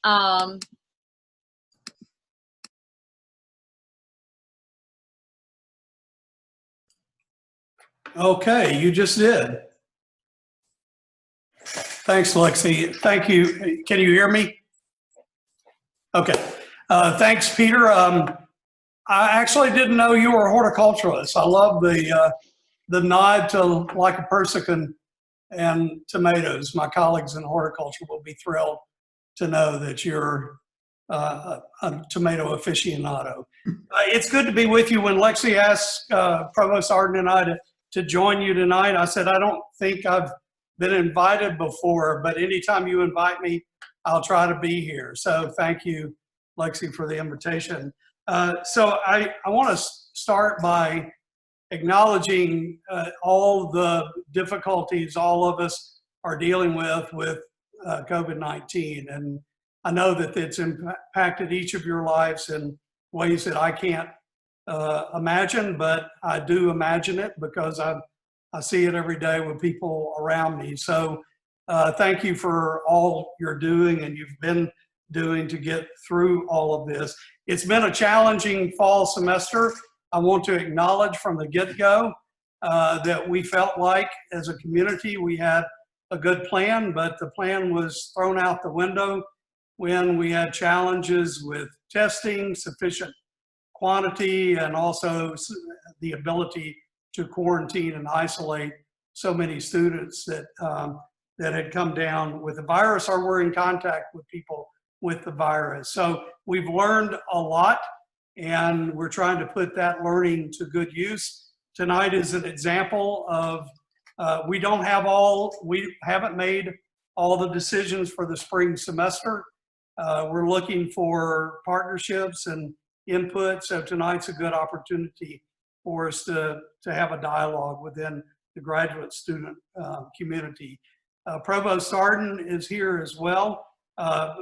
Um, Okay, you just did. Thanks, Lexi. Thank you. Can you hear me? Okay. Thanks, Peter. I actually didn't know you were a horticulturalist. I love the nod to like a Persican and tomatoes. My colleagues in horticulture will be thrilled to know that you're a tomato aficionado. It's good to be with you. When Lexi asked Provost Arden and I to join you tonight, I said, I don't think I've been invited before, but anytime you invite me, I'll try to be here. So thank you, Lexi, for the invitation. So I want to start by acknowledging all the difficulties all of us are dealing with COVID-19. And I know that it's impacted each of your lives in ways that I can't imagine, but I do imagine it because I see it every day with people around me. So thank you for all you're doing and you've been doing to get through all of this. It's been a challenging fall semester. I want to acknowledge from the get-go that we felt like as a community we had a good plan, but the plan was thrown out the window when we had challenges with testing, sufficient quantity, and also the ability to quarantine and isolate so many students that that had come down with the virus or were in contact with people with the virus. So we've learned a lot and we're trying to put that learning to good use. Tonight is an example of we haven't made all the decisions for the spring semester. We're looking for partnerships and input, so tonight's a good opportunity for us to have a dialogue within the graduate student community. Provost Arden is here as well.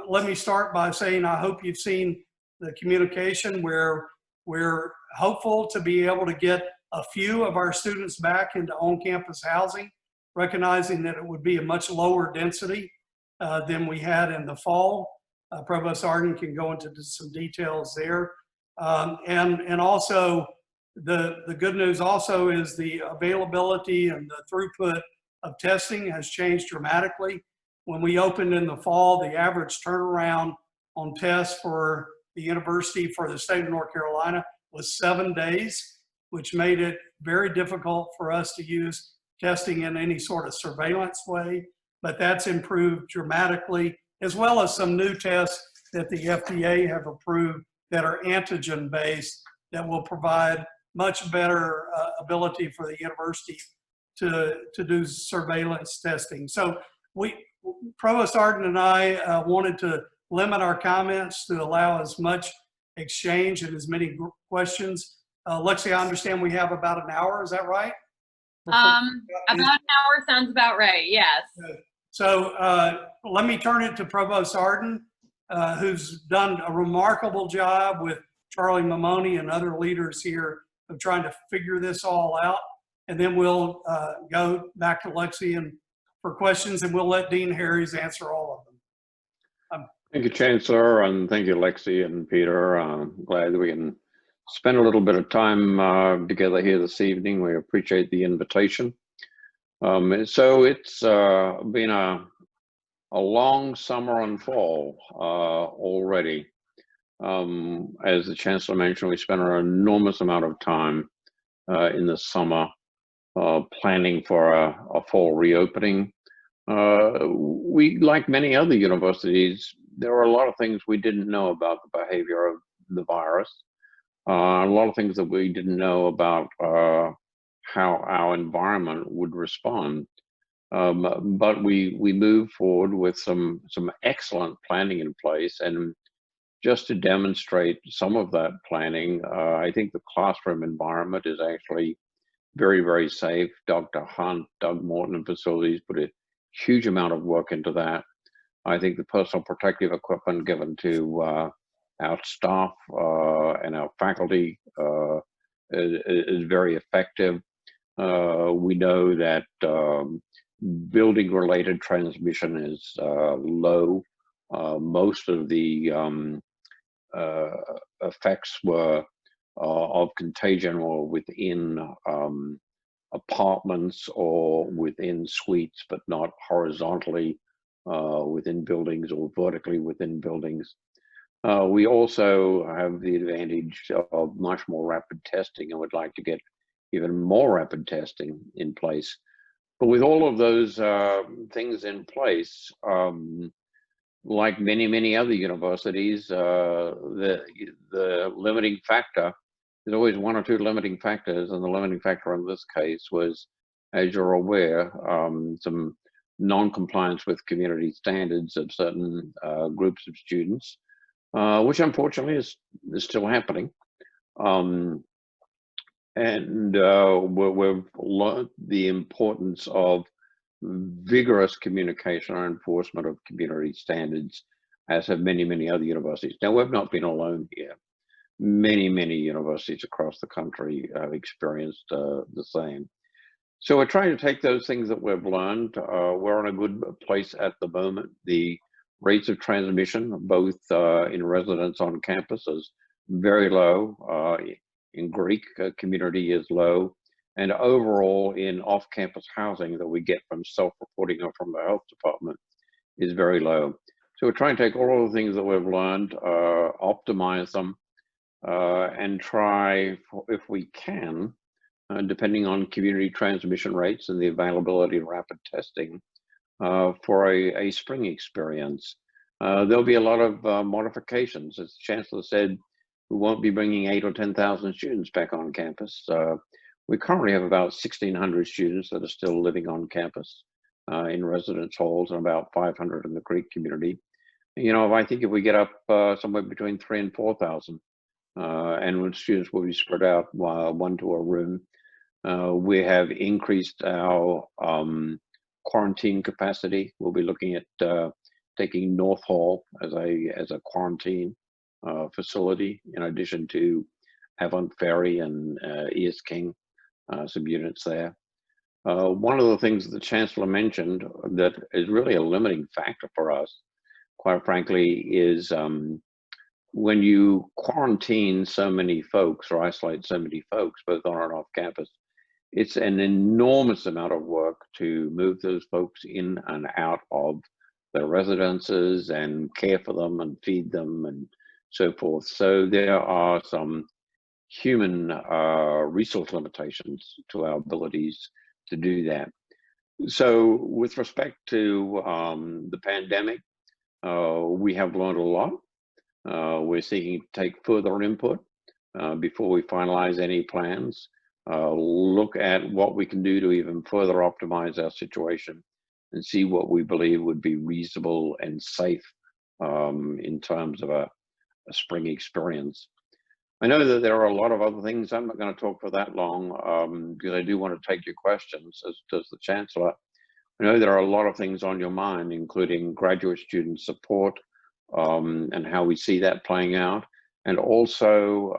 Let me start by saying I hope you've seen the communication where we're hopeful to be able to get a few of our students back into on-campus housing, recognizing that it would be a much lower density than we had in the fall. Provost Arden can go into some details there. And also the good news also is the availability and the throughput of testing has changed dramatically. When we opened in the fall, the average turnaround on tests for the university for the state of North Carolina was 7 days, which made it very difficult for us to use testing in any sort of surveillance way, but that's improved dramatically, as well as some new tests that the FDA have approved that are antigen-based that will provide much better ability for the university to do surveillance testing. So Provost Arden and I wanted to limit our comments to allow as much exchange and as many questions. Lexi, I understand we have about an hour, is that right? about an hour sounds about right, yes. So let me turn it to Provost Arden, who's done a remarkable job with Charlie Mamoni and other leaders here of trying to figure this all out. And then we'll go back to Lexi and for questions, and we'll let Dean Harries answer all of them. Thank you, Chancellor, and thank you, Lexi and Peter. I'm glad that we can spend a little bit of time together here this evening. We appreciate the invitation. So it's been a long summer and fall already. As the Chancellor mentioned, we spent an enormous amount of time in the summer planning for a fall reopening. We, like many other universities, there were a lot of things we didn't know about the behavior of the virus. A lot of things that we didn't know about how our environment would respond. But we moved forward with some excellent planning in place. And just to demonstrate some of that planning, I think the classroom environment is actually very, very safe. Dr. Hunt, Doug Morton and facilities put a huge amount of work into that. I think the personal protective equipment given to our staff and our faculty is very effective. We know that building-related transmission is low Most of the effects were of contagion or within apartments or within suites, but not horizontally within buildings or vertically within buildings. We also have the advantage of much more rapid testing and would like to get even more rapid testing in place. But with all of those things in place, like many other universities, the limiting factor, there's always one or two limiting factors, and the limiting factor in this case was, as you're aware, some non-compliance with community standards of certain groups of students, which unfortunately is still happening. And we've learned the importance of vigorous communication and enforcement of community standards, as have many other universities. Now, we've not been alone here. Many universities across the country have experienced the same. So we're trying to take those things that we've learned. We're in a good place at the moment. The rates of transmission, both in residents on campus, is very low. In Greek community is low. And overall in off-campus housing that we get from self-reporting or from the health department is very low. So we're trying to take all of the things that we've learned, optimize them, and try, if we can, depending on community transmission rates and the availability of rapid testing, for a spring experience. There'll be a lot of modifications. As the Chancellor said, we won't be bringing 8,000 or 10,000 students back on campus. We currently have about 1,600 students that are still living on campus in residence halls, and about 500 in the Greek community. You know, I think if we get up somewhere between 3,000 and 4,000, and when students will be spread out one to a room, we have increased our quarantine capacity. We'll be looking at taking North Hall as a quarantine facility, in addition to Avon Ferry and East King, some units there. One of the things that the Chancellor mentioned that is really a limiting factor for us, quite frankly, is when you quarantine so many folks or isolate so many folks, both on and off campus, it's an enormous amount of work to move those folks in and out of their residences and care for them and feed them and so forth. So there are some human resource limitations to our abilities to do that. So with respect to the pandemic, we have learned a lot. We're seeking to take further input before we finalize any plans, look at what we can do to even further optimize our situation and see what we believe would be reasonable and safe in terms of a spring experience. I know that there are a lot of other things. I'm not going to talk for that long because I do want to take your questions, as does the Chancellor. I know there are a lot of things on your mind, including graduate student support and how we see that playing out, and also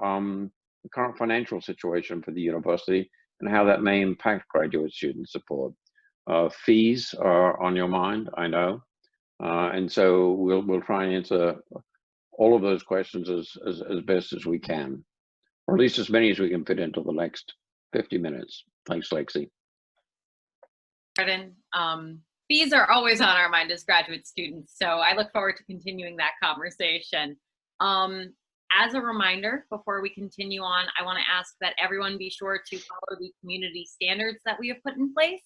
the current financial situation for the university and how that may impact graduate student support. Fees are on your mind, I know, and so we'll try and answer all of those questions as best as we can, or at least as many as we can fit into the next 50 minutes. Thanks, Lexi. Pardon. Fees are always on our mind as graduate students, so I look forward to continuing that conversation. As a reminder, before we continue on, I want to ask that everyone be sure to follow the community standards that we have put in place.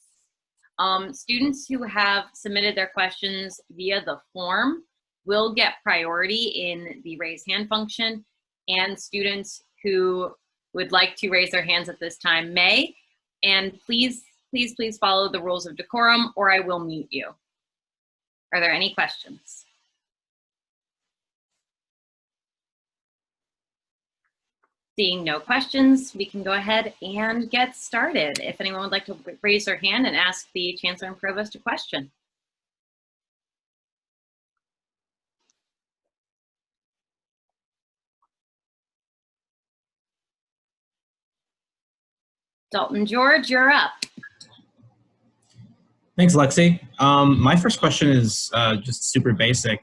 Students who have submitted their questions via the form will get priority in the raise hand function, and students who would like to raise their hands at this time may. And please follow the rules of decorum or I will mute you. Are there any questions? Seeing no questions, we can go ahead and get started. If anyone would like to raise their hand and ask the Chancellor and Provost a question. Dalton George, you're up. Thanks, Lexi. My first question is just super basic.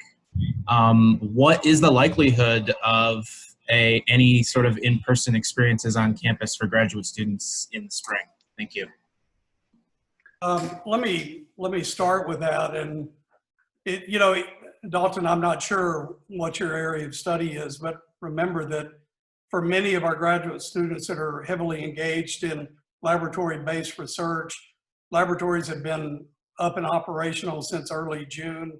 what is the likelihood of any sort of in-person experiences on campus for graduate students in the spring? Thank you. Let me start with that. And you know, Dalton, I'm not sure what your area of study is, but remember that for many of our graduate students that are heavily engaged in laboratory-based research, laboratories have been up and operational since early June.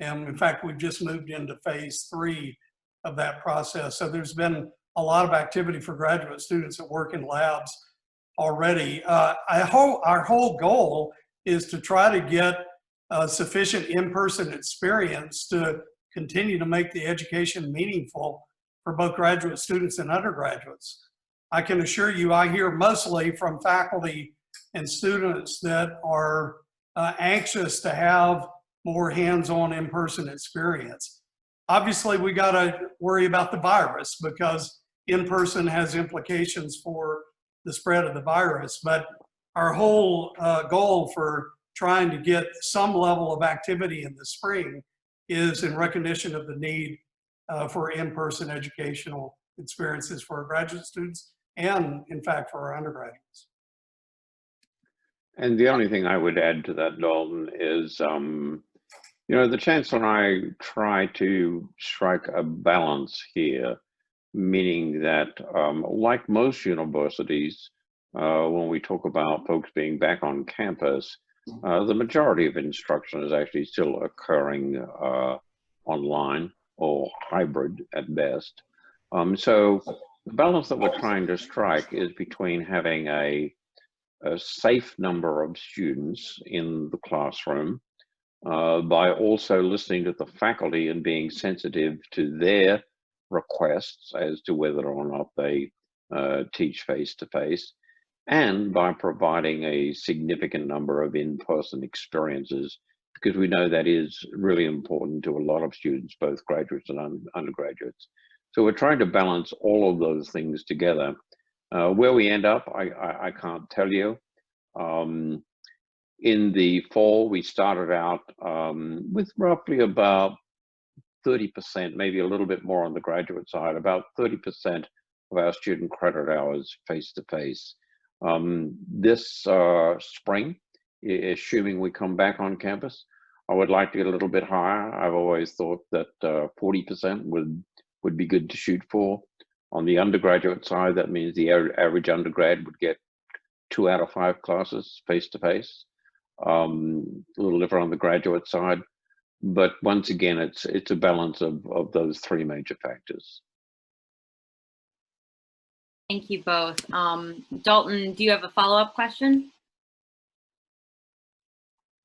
And in fact, we've just moved into phase 3 of that process. So there's been a lot of activity for graduate students that work in labs already. Our whole goal is to try to get sufficient in-person experience to continue to make the education meaningful for both graduate students and undergraduates. I can assure you, I hear mostly from faculty and students that are anxious to have more hands-on in-person experience. Obviously, we got to worry about the virus because in-person has implications for the spread of the virus, but our whole goal for trying to get some level of activity in the spring is in recognition of the need for in-person educational experiences for our graduate students and, in fact, for our undergraduates. And the only thing I would add to that, Dalton, is, you know, the Chancellor and I try to strike a balance here, meaning that, like most universities, when we talk about folks being back on campus, the majority of instruction is actually still occurring online or hybrid at best. So the balance that we're trying to strike is between having a safe number of students in the classroom by also listening to the faculty and being sensitive to their requests as to whether or not they teach face-to-face, and by providing a significant number of in-person experiences, because we know that is really important to a lot of students, both graduates and undergraduates. So we're trying to balance all of those things together. Where we end up, I can't tell you. In the fall, we started out with roughly about 30%, maybe a little bit more on the graduate side, about 30% of our student credit hours face-to-face. This spring, assuming we come back on campus, I would like to get a little bit higher. I've always thought that 40% would be good to shoot for. On the undergraduate side, that means the average undergrad would get 2 out of 5 classes face-to-face. A little different on the graduate side. But once again, it's a balance of those 3 major factors. Thank you both. Dalton, do you have a follow-up question?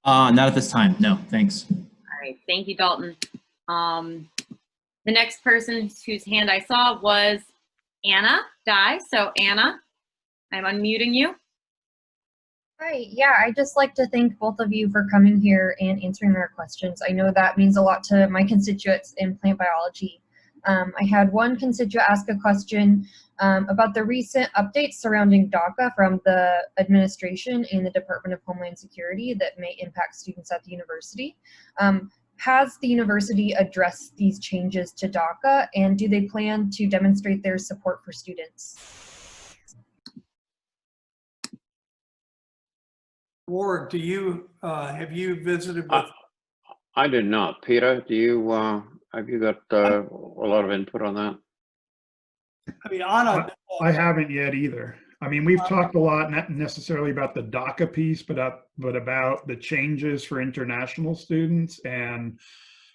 Not at this time, no, thanks. All right, thank you, Dalton. The next person whose hand I saw was Anna Dye. So Anna, I'm unmuting you. Hi, yeah, I'd just like to thank both of you for coming here and answering our questions. I know that means a lot to my constituents in plant biology. I had one constituent ask a question about the recent updates surrounding DACA from the administration and the Department of Homeland Security that may impact students at the university. Has the university addressed these changes to DACA, and do they plan to demonstrate their support for students? Ward, do you have you visited with? I did not. Peter, do you have you got a lot of input on that? I mean, Anna, I haven't yet either. I mean, we've talked a lot, not necessarily about the DACA piece, but about the changes for international students. And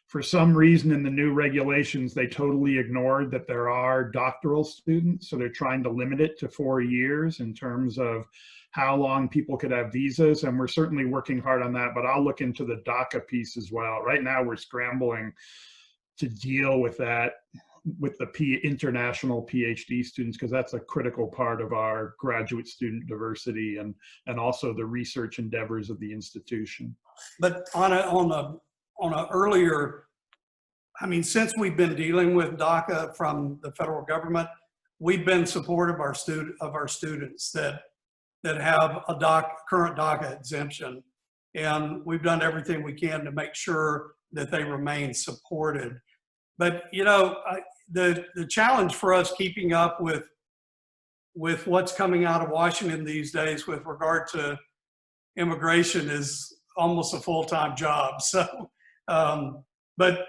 for some reason in the new regulations, they totally ignored that there are doctoral students. So they're trying to limit it to 4 years in terms of how long people could have visas. And we're certainly working hard on that, but I'll look into the DACA piece as well. Right now we're scrambling to deal with that, with the international PhD students, because that's a critical part of our graduate student diversity and also the research endeavors of the institution. but on a earlier, I mean, since we've been dealing with DACA from the federal government, we've been supportive of our students that have a current DACA exemption, and we've done everything we can to make sure that they remain supported. But, you know, the challenge for us keeping up with what's coming out of Washington these days with regard to immigration is almost a full-time job. So, but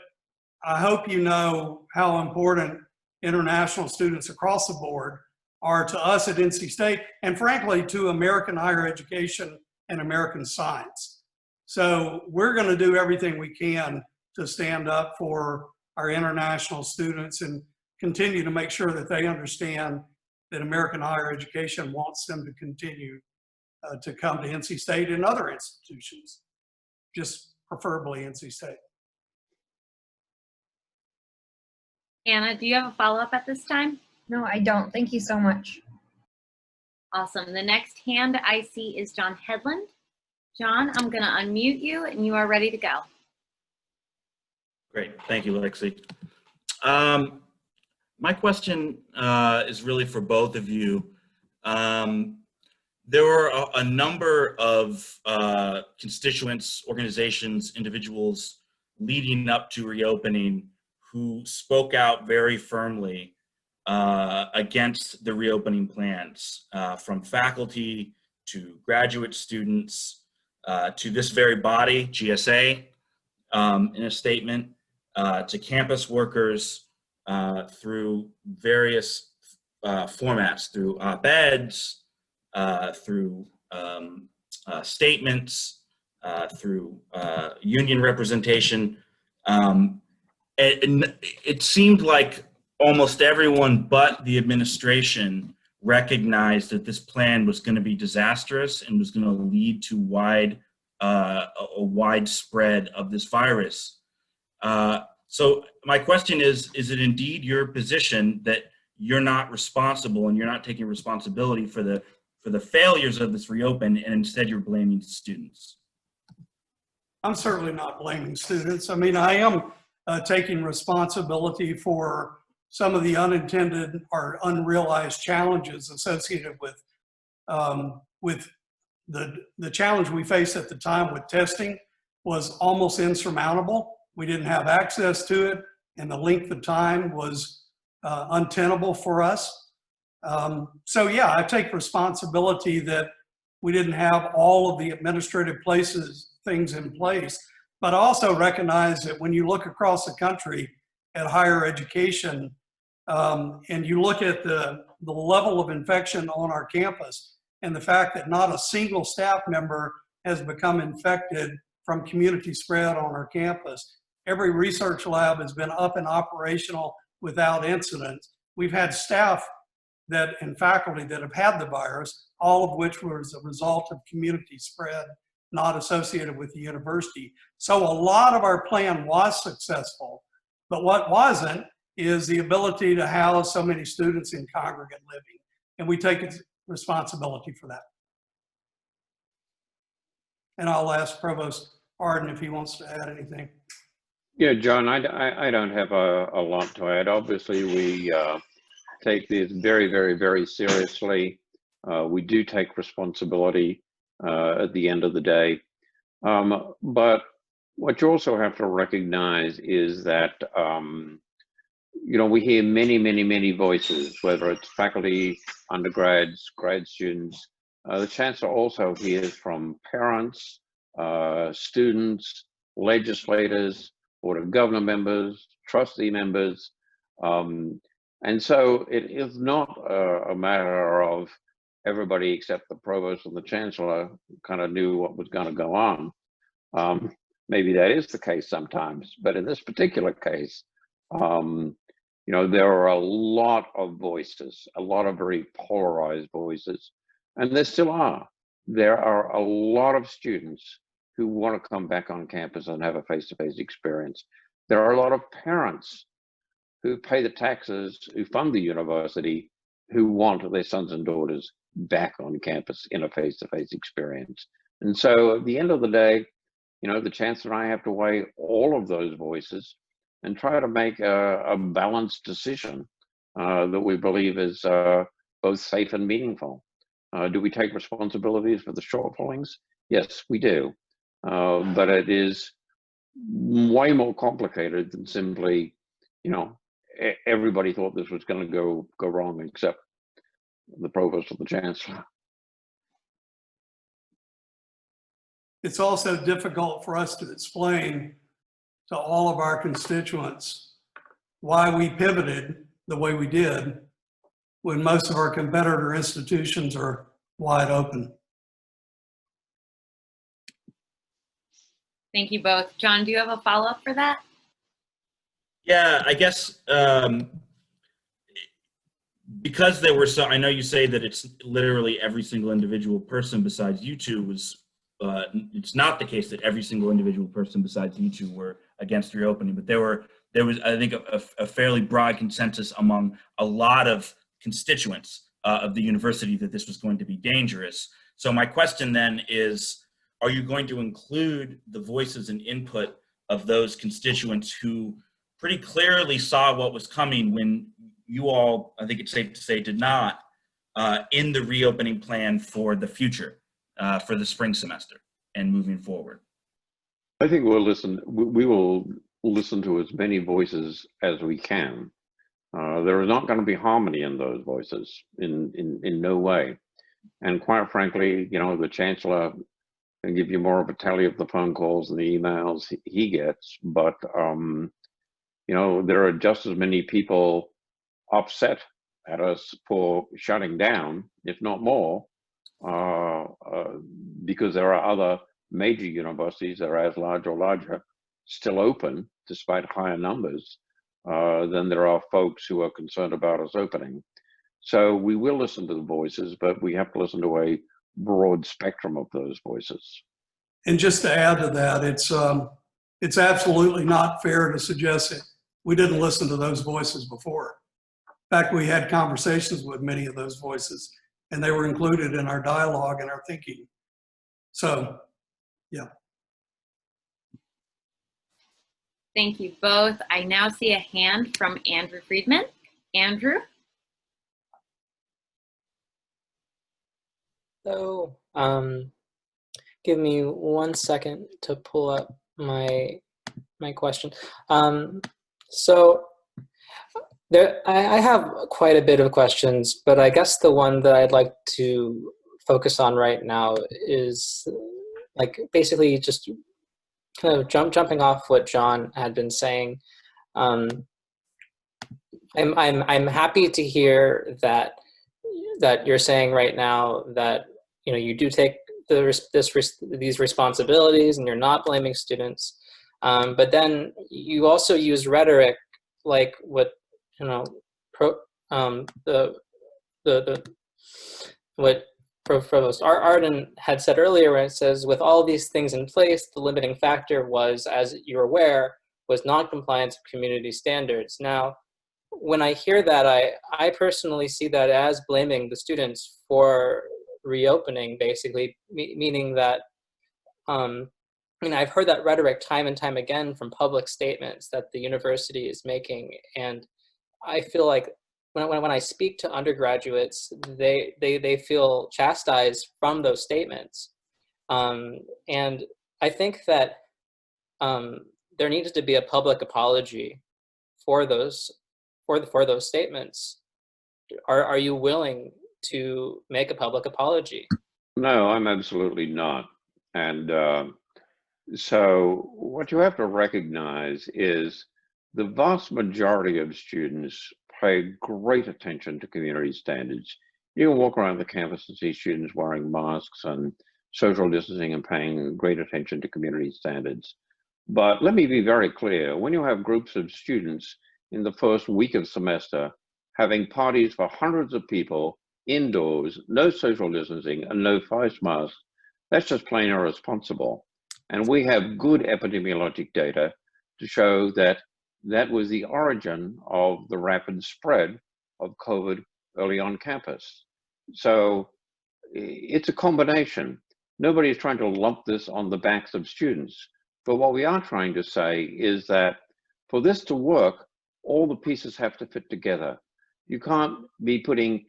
I hope you know how important international students across the board are to us at NC State, and frankly, to American higher education and American science. So we're going to do everything we can to stand up for our international students and continue to make sure that they understand that American higher education wants them to continue to come to NC State and other institutions, just preferably NC State. Anna, do you have a follow-up at this time? No, I don't. Thank you so much. Awesome. The next hand I see is John Headland. John, I'm going to unmute you and you are ready to go. Great. Thank you, Lexi. My question is really for both of you. There were a number of constituents, organizations, individuals leading up to reopening who spoke out very firmly against the reopening plans, from faculty to graduate students to this very body, GSA, in a statement, to campus workers through various formats, through op-eds, through statements, through union representation. It seemed like almost everyone but the administration recognized that this plan was going to be disastrous and was going to lead to a widespread of this virus. So my question is it indeed your position that you're not responsible and you're not taking responsibility for the failures of this reopen, and instead you're blaming students? I'm certainly not blaming students. I mean, I am taking responsibility for some of the unintended or unrealized challenges associated with the challenge we faced at the time with testing was almost insurmountable. We didn't have access to it, and the length of time was untenable for us. So yeah, I take responsibility that we didn't have all of the administrative things in place, but I also recognize that when you look across the country at higher education, and you look at the level of infection on our campus and the fact that not a single staff member has become infected from community spread on our campus. Every research lab has been up and operational without incident. We've had staff and faculty that have had the virus, all of which was a result of community spread, not associated with the university. So a lot of our plan was successful, but what wasn't is the ability to house so many students in congregate living. And we take responsibility for that. And I'll ask Provost Arden if he wants to add anything. Yeah, John, I don't have a lot to add. Obviously, we take this very, very, very seriously. We do take responsibility at the end of the day. But what you also have to recognize is that, you know, we hear many, many, many voices, whether it's faculty, undergrads, grad students. The chancellor also hears from parents, students, legislators, Board of Governor members, trustee members. And so it is not a matter of everybody except the provost and the chancellor kind of knew what was going to go on. Maybe that is the case sometimes, but in this particular case, you know, there are a lot of voices, a lot of very polarized voices, and there still are. There are a lot of students who want to come back on campus and have a face-to-face experience. There are a lot of parents who pay the taxes, who fund the university, who want their sons and daughters back on campus in a face-to-face experience. And so at the end of the day, you know, the chancellor and I have to weigh all of those voices and try to make a balanced decision that we believe is both safe and meaningful. Do we take responsibilities for the shortfallings? Yes, we do. But it is way more complicated than simply, you know, everybody thought this was going to go wrong except the provost or the chancellor. It's also difficult for us to explain to all of our constituents why we pivoted the way we did when most of our competitor institutions are wide open. Thank you both. John, do you have a follow-up for that? Yeah, I guess because there were so, I know you say that it's literally every single individual person besides you two was, it's not the case that every single individual person besides you two were against reopening, but there was, I think, a fairly broad consensus among a lot of constituents of the university that this was going to be dangerous. So my question then is, are you going to include the voices and input of those constituents who pretty clearly saw what was coming when you all, I think it's safe to say, did not, in the reopening plan for the future, for the spring semester and moving forward? I think we will listen to as many voices as we can. There is not going to be harmony in those voices in no way. And quite frankly, you know, the chancellor can give you more of a tally of the phone calls and the emails he gets, but you know, there are just as many people upset at us for shutting down, if not more, because there are other major universities that are as large or larger still open despite higher numbers than there are folks who are concerned about us opening. So we will listen to the voices, but we have to listen to a broad spectrum of those voices. And just to add to that, it's absolutely not fair to suggest that we didn't listen to those voices before. In fact, we had conversations with many of those voices, and they were included in our dialogue and our thinking. So, yeah. Thank you both. I now see a hand from Andrew Friedman. Andrew? So, give me 1 second to pull up my question. So I have quite a bit of questions, but I guess the one that I'd like to focus on right now is like basically just kind of jumping off what John had been saying. I'm happy to hear that you're saying right now that, you know, you do take these responsibilities and you're not blaming students, but then you also use rhetoric like what, you know, what Provost Arden had said earlier, where it says, with all these things in place, the limiting factor was, as you're aware, was non-compliance with community standards. Now, when I hear that, I personally see that as blaming the students for reopening, basically, meaning that, I mean, I've heard that rhetoric time and time again from public statements that the university is making, and I feel like when I speak to undergraduates, they feel chastised from those statements, and I think that there needs to be a public apology for those statements. Are you willing to make a public apology? No, I'm absolutely not. And so what you have to recognize is the vast majority of students pay great attention to community standards. You can walk around the campus and see students wearing masks and social distancing and paying great attention to community standards. But let me be very clear, when you have groups of students in the first week of semester having parties for hundreds of people indoors, no social distancing and no face masks, that's just plain irresponsible. And we have good epidemiologic data to show that that was the origin of the rapid spread of COVID early on campus. So it's a combination. Nobody is trying to lump this on the backs of students. But what we are trying to say is that for this to work, all the pieces have to fit together. You can't be putting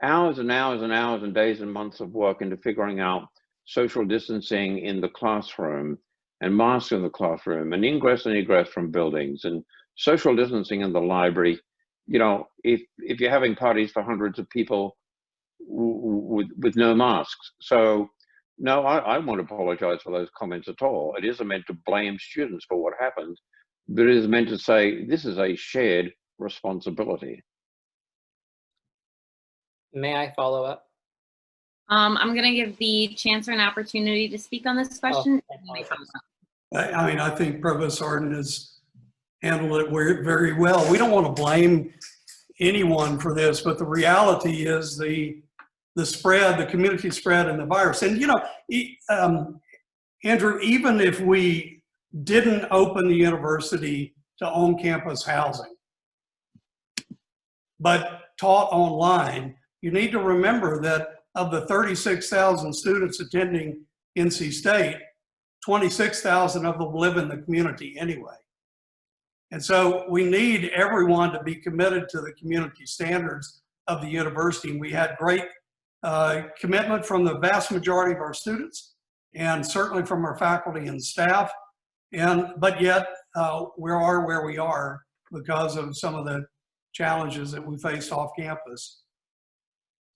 hours and hours and hours and days and months of work into figuring out social distancing in the classroom and masks in the classroom, and ingress and egress from buildings, and social distancing in the library. You know, if you're having parties for hundreds of people with no masks. So no, I won't apologize for those comments at all. It isn't meant to blame students for what happened, but it is meant to say this is a shared responsibility. May I follow up? I'm going to give the chancellor an opportunity to speak on this question. I mean, I think Provost Arden has handled it very well. We don't want to blame anyone for this, but the reality is the spread, the community spread and the virus. And, you know, Andrew, even if we didn't open the university to on-campus housing, but taught online, you need to remember that of the 36,000 students attending NC State, 26,000 of them live in the community anyway. And so we need everyone to be committed to the community standards of the university. And we had great commitment from the vast majority of our students and certainly from our faculty and staff. But yet we are where we are because of some of the challenges that we faced off campus.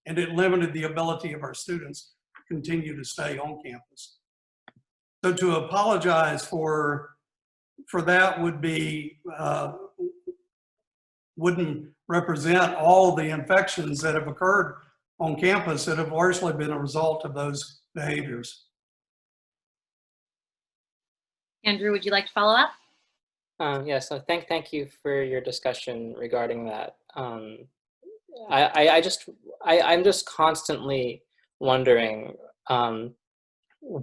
And it limited the ability of our students to continue to stay on campus. So to apologize for that would be, wouldn't represent all the infections that have occurred on campus that have largely been a result of those behaviors. Andrew, would you like to follow up? Yes, so thank you for your discussion regarding that. I'm just constantly wondering,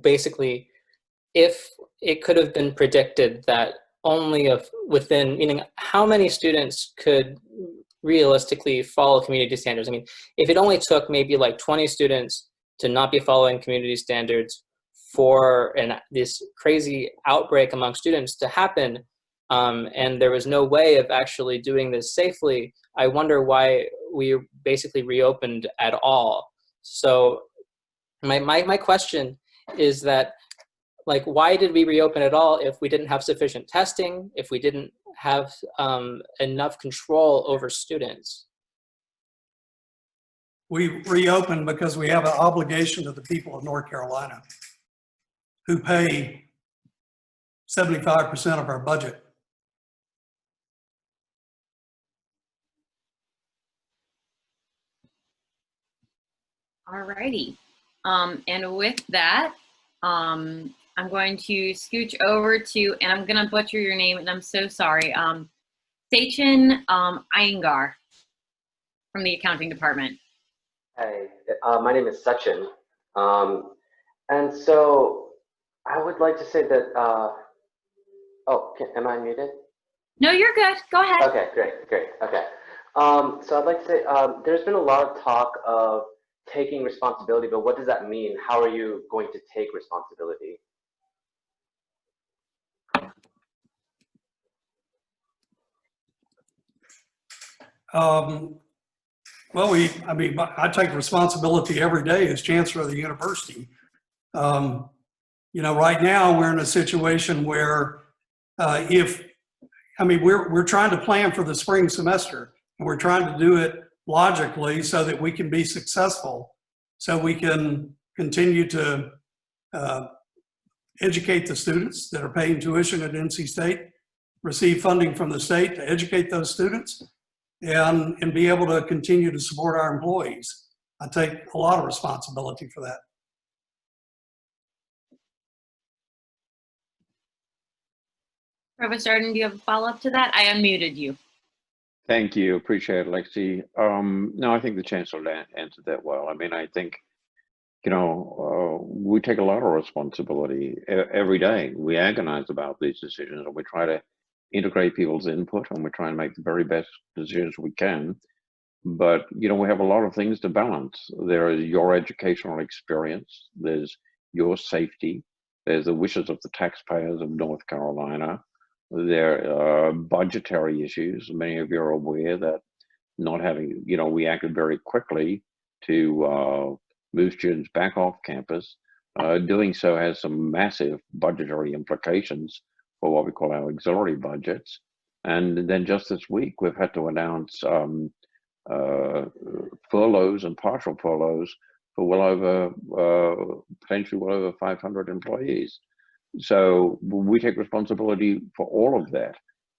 basically, if it could have been predicted that only within, meaning how many students could realistically follow community standards? I mean, if it only took maybe like 20 students to not be following community standards for this crazy outbreak among students to happen, and there was no way of actually doing this safely, I wonder why we basically reopened at all. So my question is that, like, why did we reopen at all if we didn't have sufficient testing, if we didn't have enough control over students? We reopened because we have an obligation to the people of North Carolina who pay 75% of our budget. All righty. And with that, I'm going to scooch over to, and I'm going to butcher your name, and I'm so sorry, Sachin Iyengar from the accounting department. Hey, my name is Sachin. And so I would like to say that, am I muted? No, you're good. Go ahead. Okay, great, okay. So I'd like to say, there's been a lot of talk of taking responsibility, but what does that mean? How are you going to take responsibility? Well, I take responsibility every day as chancellor of the university. You know, right now we're in a situation where we're trying to plan for the spring semester, and we're trying to do it logically so that we can be successful, so we can continue to educate the students that are paying tuition at NC State, receive funding from the state to educate those students, and be able to continue to support our employees. I take a lot of responsibility for that. Provost Arden, do you have a follow-up to that? I unmuted you. Thank you. Appreciate it, Lexi. No, I think the chancellor answered that well. I mean, I think, you know, we take a lot of responsibility every day. We agonize about these decisions, and we try to integrate people's input, and we try and make the very best decisions we can. But, you know, we have a lot of things to balance. There is your educational experience, there's your safety, there's the wishes of the taxpayers of North Carolina. There are budgetary issues. Many of you are aware that not having, you know, we acted very quickly to move students back off campus. Doing so has some massive budgetary implications for what we call our auxiliary budgets. And then just this week, we've had to announce furloughs and partial furloughs for well over, potentially well over 500 employees. So we take responsibility for all of that.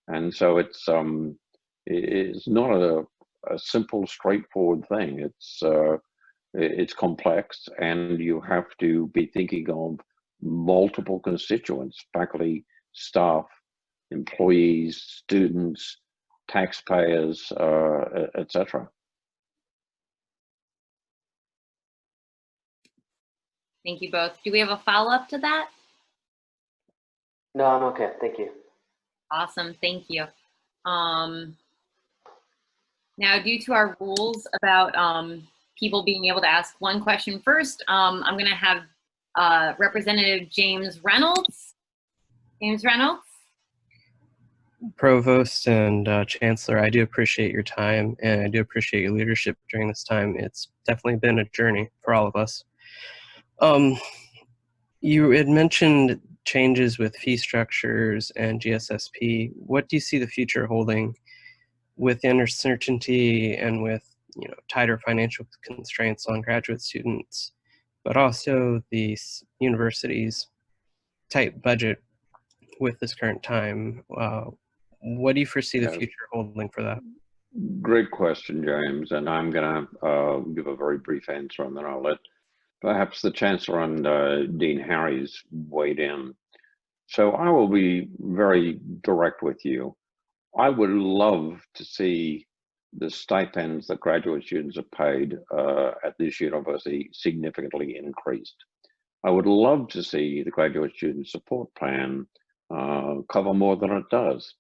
And so it's not a simple, straightforward thing. It's complex, and you have to be thinking of multiple constituents: faculty, staff, employees, students, taxpayers, etc. Thank you both. Do we have a follow-up to that? No, I'm okay. Thank you. Awesome, thank you. Now, due to our rules about people being able to ask one question first, I'm going to have Representative James Reynolds. James Reynolds? Provost and Chancellor, I do appreciate your time, and I do appreciate your leadership during this time. It's definitely been a journey for all of us. You had mentioned changes with fee structures and GSSP. What do you see the future holding with uncertainty and with tighter financial constraints on graduate students, but also the university's tight budget with this current time? What do you foresee the future holding for that? Great question, James, and I'm going to give a very brief answer, and then I'll let perhaps the Chancellor and Dean Harries weighed in. So I will be very direct with you. I would love to see the stipends that graduate students are paid at this university significantly increased. I would love to see the graduate student support plan cover more than it does.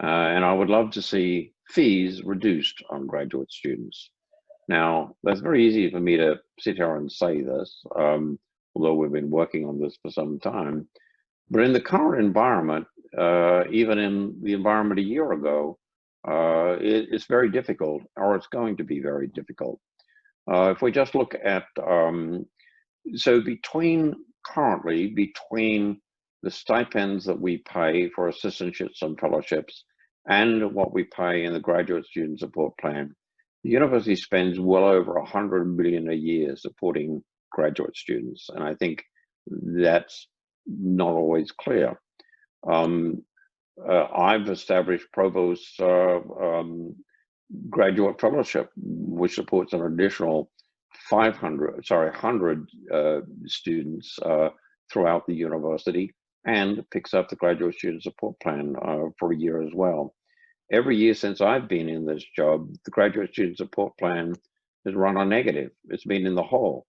And I would love to see fees reduced on graduate students. Now, that's very easy for me to sit here and say this, although we've been working on this for some time. But in the current environment, even in the environment a year ago, it's very difficult, or it's going to be very difficult. If we just look at, so currently between the stipends that we pay for assistantships and fellowships and what we pay in the graduate student support plan, the university spends well over $100 million a year supporting graduate students, and I think that's not always clear. I've established Provost's graduate fellowship, which supports an additional 100 students throughout the university, and picks up the graduate student support plan for a year as well. Every year since I've been in this job, the graduate student support plan has run a negative. It's been in the hole,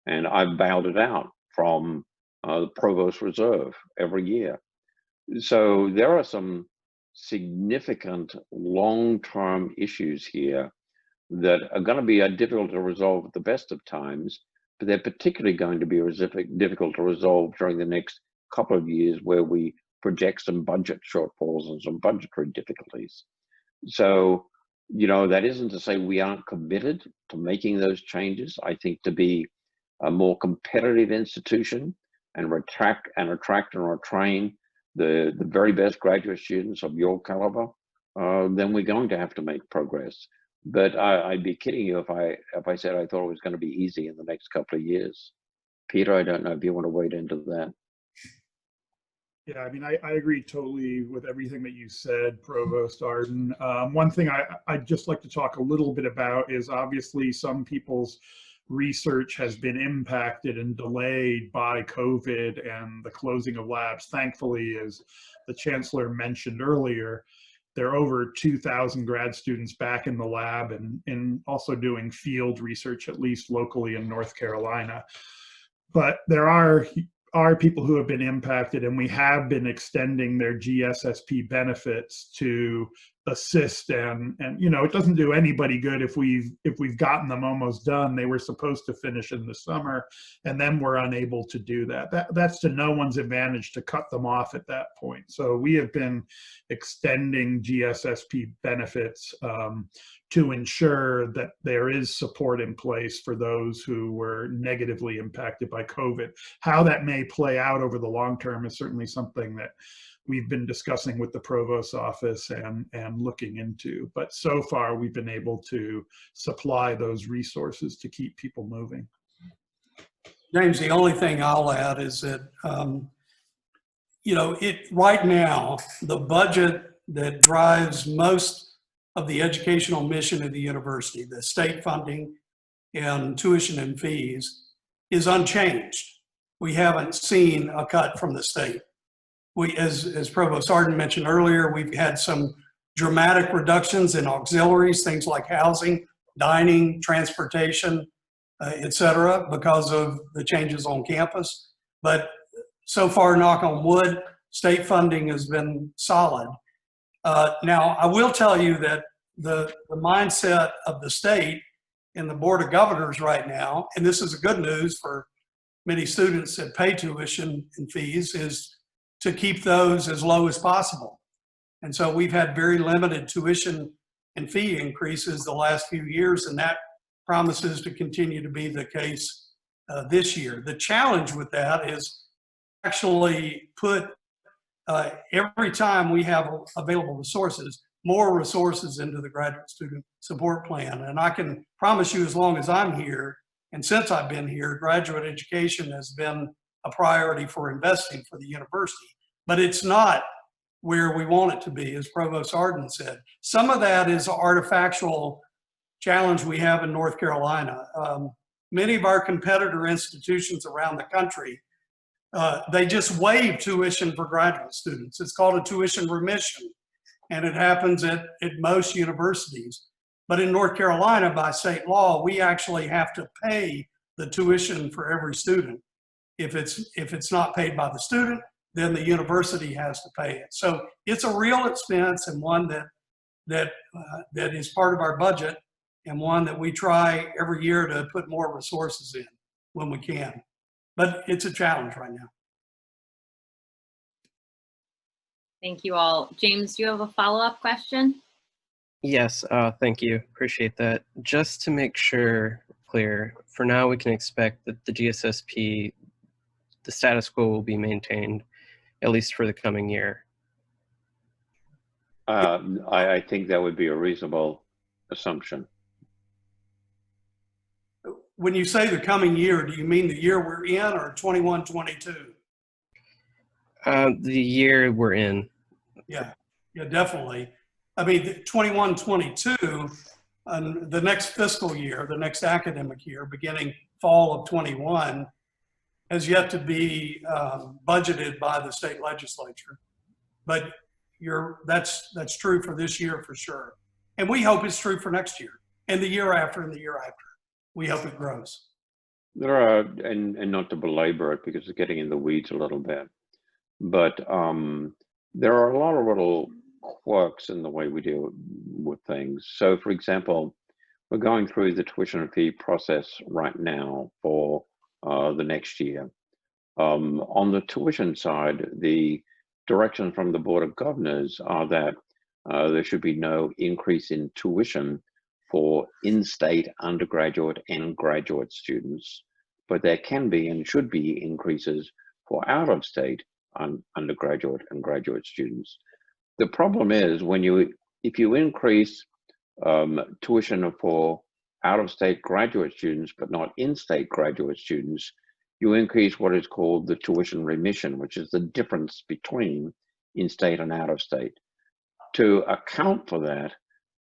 and I've bailed it out from the Provost Reserve every year. So there are some significant long-term issues here that are going to be difficult to resolve at the best of times, but they're particularly going to be difficult to resolve during the next couple of years, where we project some budget shortfalls and some budgetary difficulties. So, that isn't to say we aren't committed to making those changes. I think to be a more competitive institution and attract and retrain the very best graduate students of your caliber, then we're going to have to make progress. But I'd be kidding you if I said I thought it was going to be easy in the next couple of years. Peter, I don't know if you want to wade into that. Yeah, I mean, I agree totally with everything that you said, Provost Arden. One thing I'd just like to talk a little bit about is obviously some people's research has been impacted and delayed by COVID and the closing of labs. Thankfully, as the Chancellor mentioned earlier, there are over 2,000 grad students back in the lab and also doing field research, at least locally in North Carolina. But there are people who have been impacted, and we have been extending their GSSP benefits to assist, and you know, it doesn't do anybody good if we've gotten them almost done. They were supposed to finish in the summer, and then we're unable to do that. That's to no one's advantage to cut them off at that point. So we have been extending GSSP benefits to ensure that there is support in place for those who were negatively impacted by COVID. How that may play out over the long term is certainly something that we've been discussing with the provost's office and looking into. But so far, we've been able to supply those resources to keep people moving. James, the only thing I'll add is that, you know, right now, the budget that drives most of the educational mission of the university, the state funding and tuition and fees, is unchanged. We haven't seen a cut from the state. We, as Provost Arden mentioned earlier, we've had some dramatic reductions in auxiliaries, things like housing, dining, transportation, et cetera, because of the changes on campus. But so far, knock on wood, state funding has been solid. Now, I will tell you that the mindset of the state and the Board of Governors right now, and this is a good news for many students that pay tuition and fees, is to keep those as low as possible. And so we've had very limited tuition and fee increases the last few years, and that promises to continue to be the case this year. The challenge with that is actually put every time we have available resources, more resources into the graduate student support plan. And I can promise you, as long as I'm here, and since I've been here, graduate education has been a priority for investing for the university. But it's not where we want it to be, as Provost Arden said. Some of that is an artifactual challenge we have in North Carolina. Many of our competitor institutions around the country, they just waive tuition for graduate students. It's called a tuition remission, and it happens at most universities. But in North Carolina, by state law, we actually have to pay the tuition for every student. If it's not paid by the student, then the university has to pay it. So it's a real expense, and one that is part of our budget, and one that we try every year to put more resources in when we can. But it's a challenge right now. Thank you all. James, do you have a follow-up question? Yes, thank you. Appreciate that. Just to make sure clear, for now we can expect that the GSSP, the status quo will be maintained, at least for the coming year. I think that would be a reasonable assumption. When you say the coming year, do you mean the year we're in, or 21, 22? The year we're in. Yeah, definitely. I mean, 21, 22, the next fiscal year, the next academic year, beginning fall of 21, has yet to be budgeted by the state legislature. But that's true for this year for sure. And we hope it's true for next year, and the year after, and the year after. We hope it grows. There are, and not to belabor it because it's getting in the weeds a little bit, but there are a lot of little quirks in the way we deal with things. So for example, we're going through the tuition and fee process right now for the next year. On the tuition side, the direction from the Board of Governors are that there should be no increase in tuition for in-state undergraduate and graduate students, but there can be and should be increases for out-of-state undergraduate and graduate students. The problem is if you increase tuition for out-of-state graduate students, but not in-state graduate students, you increase what is called the tuition remission, which is the difference between in-state and out-of-state. To account for that,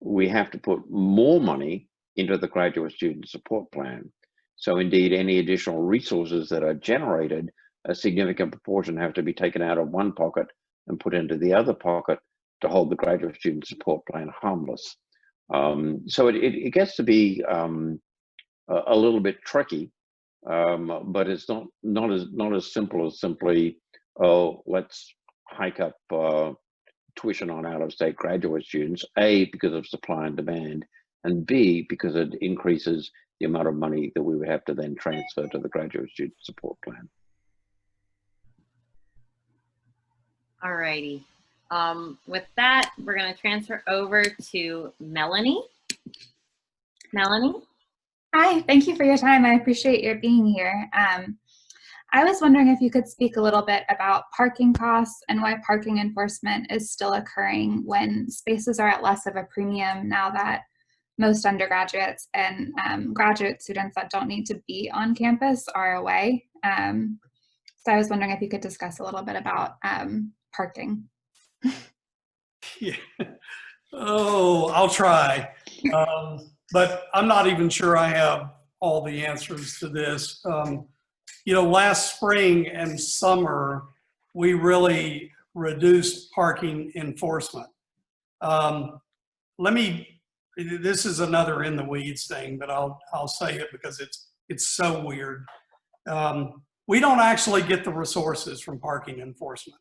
we have to put more money into the graduate student support plan. So indeed, any additional resources that are generated, a significant proportion have to be taken out of one pocket and put into the other pocket to hold the graduate student support plan harmless. So it gets to be a little bit tricky, but it's not as simple as simply, oh, let's hike up tuition on out-of-state graduate students, A, because of supply and demand, and B, because it increases the amount of money that we would have to then transfer to the graduate student support plan. All righty. With that, we're going to transfer over to Melanie. Melanie? Hi, thank you for your time. I appreciate your being here. I was wondering if you could speak a little bit about parking costs and why parking enforcement is still occurring when spaces are at less of a premium now that most undergraduates and graduate students that don't need to be on campus are away. So I was wondering if you could discuss a little bit about parking. Yeah. Oh, I'll try. But I'm not even sure I have all the answers to this. You know, last spring and summer, we really reduced parking enforcement. This is another in the weeds thing, but I'll say it because it's so weird. We don't actually get the resources from parking enforcement.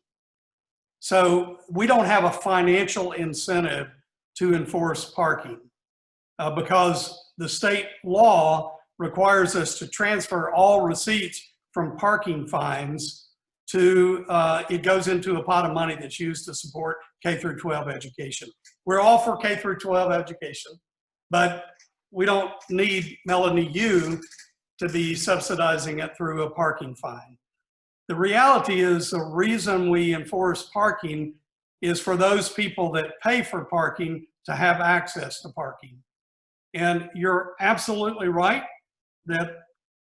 So we don't have a financial incentive to enforce parking because the state law requires us to transfer all receipts from parking fines to, it goes into a pot of money that's used to support K through 12 education. We're all for K through 12 education, but we don't need Melanie U to be subsidizing it through a parking fine. The reality is the reason we enforce parking is for those people that pay for parking to have access to parking. And you're absolutely right that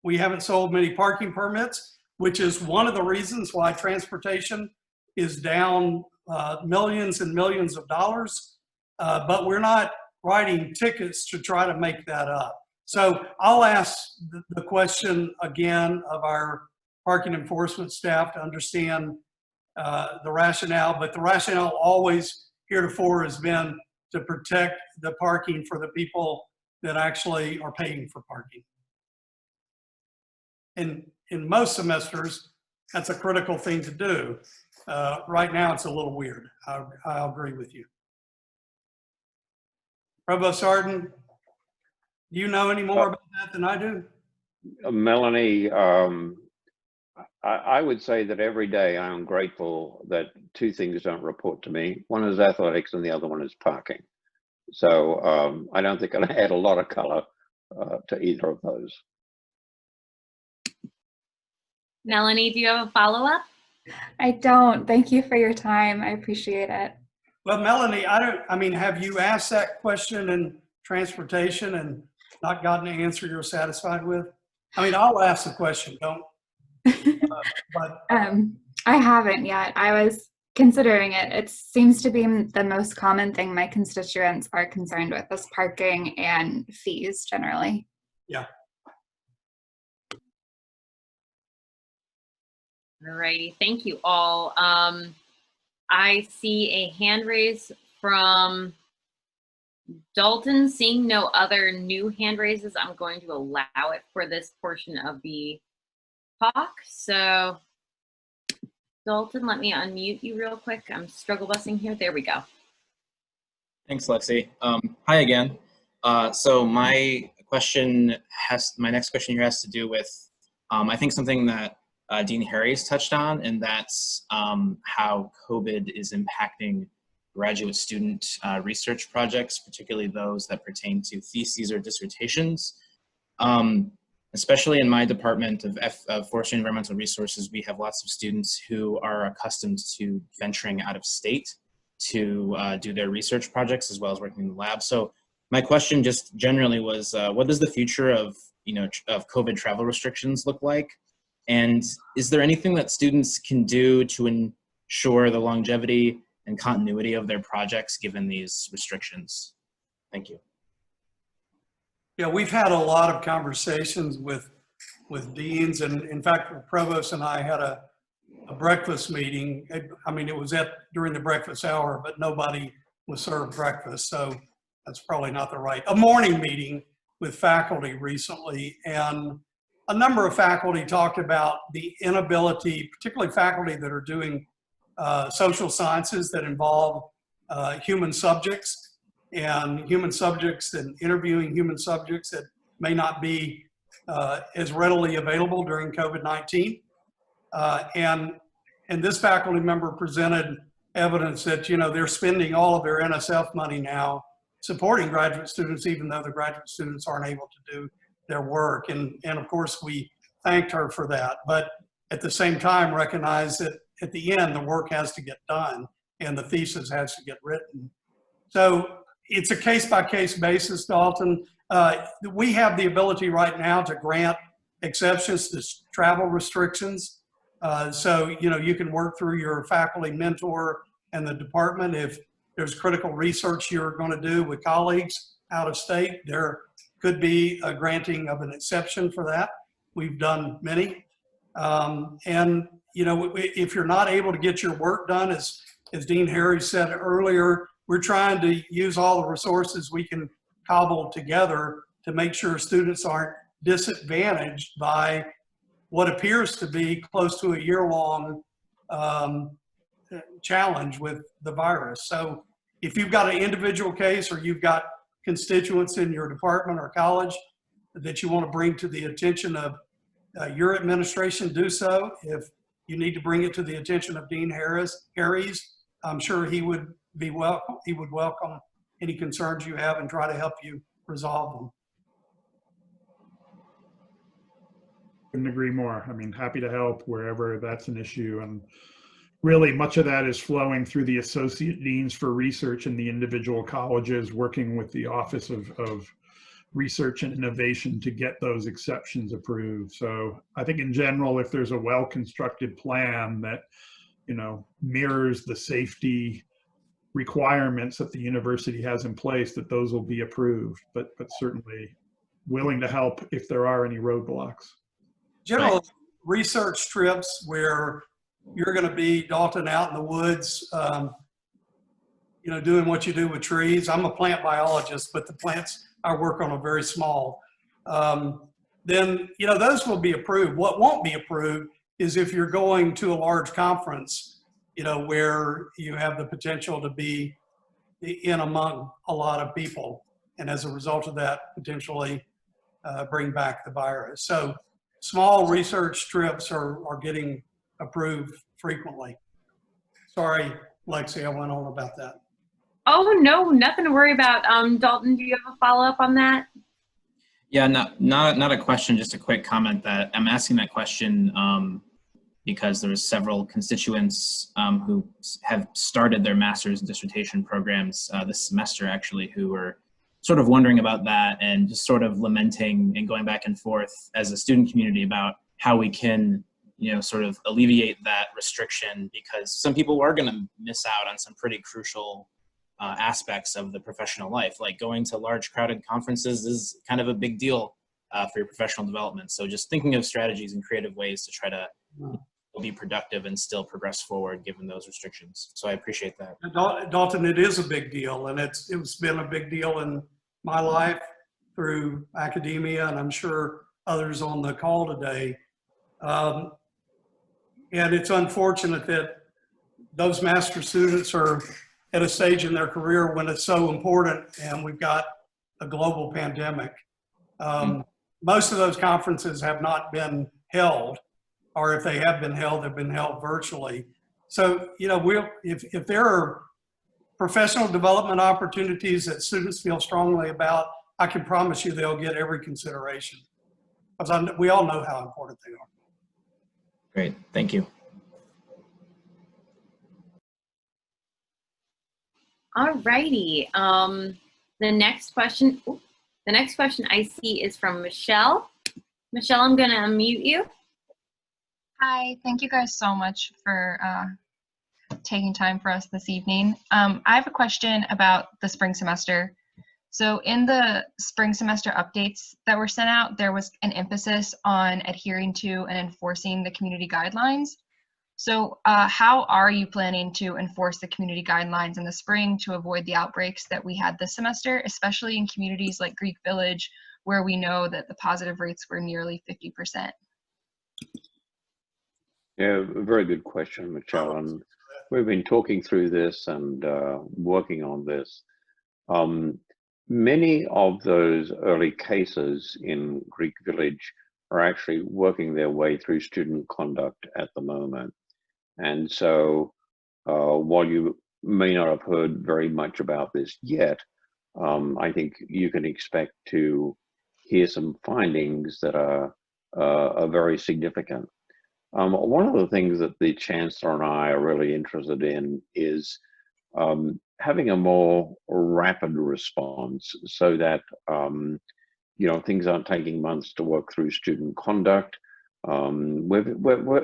we haven't sold many parking permits, which is one of the reasons why transportation is down millions and millions of dollars, but we're not writing tickets to try to make that up. So I'll ask the question again of our parking enforcement staff to understand the rationale, but the rationale always heretofore has been to protect the parking for the people that actually are paying for parking. And in most semesters, that's a critical thing to do. Right now, it's a little weird. I'll agree with you. Provost Arden, do you know any more about that than I do? Melanie, I would say that every day I am grateful that two things don't report to me. One is athletics and the other one is parking. So I don't think I'd add a lot of color to either of those. Melanie, do you have a follow-up? I don't. Thank you for your time. I appreciate it. Well, Melanie, have you asked that question in transportation and not gotten an answer you're satisfied with? I mean, I'll ask the question, don't. I haven't yet. I was considering it. It seems to be the most common thing my constituents are concerned with is parking and fees generally. Yeah. All righty, thank you all. I see a hand raise from Dalton. Seeing no other new hand raises, I'm going to allow it for this portion of the talk. So Dalton, let me unmute you real quick. I'm struggle busing here. There we go. Thanks, Lexi. Hi again. So my next question here has to do with, I think something that Dean Harries touched on, and that's how COVID is impacting graduate student research projects, particularly those that pertain to theses or dissertations. Especially in my department of Forestry and Environmental Resources, we have lots of students who are accustomed to venturing out of state to do their research projects as well as working in the lab. So my question just generally was, what does the future of COVID travel restrictions look like? And is there anything that students can do to ensure the longevity and continuity of their projects given these restrictions? Thank you. Yeah, we've had a lot of conversations with deans, and in fact, the provost and I had a breakfast meeting. It was during the breakfast hour, but nobody was served breakfast, so that's probably not a morning meeting with faculty recently, and a number of faculty talked about the inability, particularly faculty that are doing social sciences that involve human subjects and interviewing human subjects that may not be as readily available during COVID-19. And this faculty member presented evidence that, you know, they're spending all of their NSF money now supporting graduate students, even though the graduate students aren't able to do their work. And of course, we thanked her for that. But at the same time, recognize that at the end, the work has to get done and the thesis has to get written. So it's a case-by-case basis, Dalton. We have the ability right now to grant exceptions to travel restrictions. So, you know, you can work through your faculty mentor and the department. If there's critical research you're going to do with colleagues out of state, there could be a granting of an exception for that. We've done many. And, you know, if you're not able to get your work done, as Dean Harris said earlier, we're trying to use all the resources we can cobble together to make sure students aren't disadvantaged by what appears to be close to a year-long challenge with the virus. So if you've got an individual case or you've got constituents in your department or college that you want to bring to the attention of your administration, do so. If you need to bring it to the attention of Dean Harris, I'm sure he would be welcome. He would welcome any concerns you have and try to help you resolve them. Couldn't agree more. I mean, happy to help wherever that's an issue. And really much of that is flowing through the associate deans for research in the individual colleges, working with the Office of Research and Innovation to get those exceptions approved. So I think in general, if there's a well-constructed plan that, you know, mirrors the safety requirements that the university has in place, that those will be approved, but certainly willing to help if there are any roadblocks. General research trips where you're going to be, Dalton, out in the woods, you know, doing what you do with trees. I'm a plant biologist, but the plants I work on are very small. Then, you know, those will be approved. What won't be approved is if you're going to a large conference, you know, where you have the potential to be in among a lot of people. And as a result of that, potentially bring back the virus. So small research trips are getting approved frequently. Sorry, Lexi, I went on about that. Oh, no, nothing to worry about. Dalton, do you have a follow-up on that? Yeah, not a question, just a quick comment that I'm asking that question because there was several constituents who have started their master's and dissertation programs this semester, actually, who were sort of wondering about that and just sort of lamenting and going back and forth as a student community about how we can, you know, sort of alleviate that restriction, because some people are going to miss out on some pretty crucial aspects of the professional life. Like going to large crowded conferences is kind of a big deal for your professional development. So just thinking of strategies and creative ways to try to be productive and still progress forward given those restrictions. So I appreciate that. Dalton, it is a big deal, and it's been a big deal in my life through academia, and I'm sure others on the call today. And it's unfortunate that those master students are at a stage in their career when it's so important, and we've got a global pandemic. Most of those conferences have not been held, or if they have been held, they've been held virtually. So, you know, if there are professional development opportunities that students feel strongly about, I can promise you they'll get every consideration, because we all know how important they are. Great, thank you. All righty. The next question I see is from Michelle. Michelle, I'm going to unmute you. Hi, thank you guys so much for taking time for us this evening. I have a question about the spring semester. So in the spring semester updates that were sent out, there was an emphasis on adhering to and enforcing the community guidelines. So how are you planning to enforce the community guidelines in the spring to avoid the outbreaks that we had this semester, especially in communities like Greek Village, where we know that the positive rates were nearly 50%? Yeah, very good question, Michelle. And we've been talking through this and working on this. Many of those early cases in Greek Village are actually working their way through student conduct at the moment. And so while you may not have heard very much about this yet, I think you can expect to hear some findings that are very significant. One of the things that the Chancellor and I are really interested in is having a more rapid response so that you know, things aren't taking months to work through student conduct. We've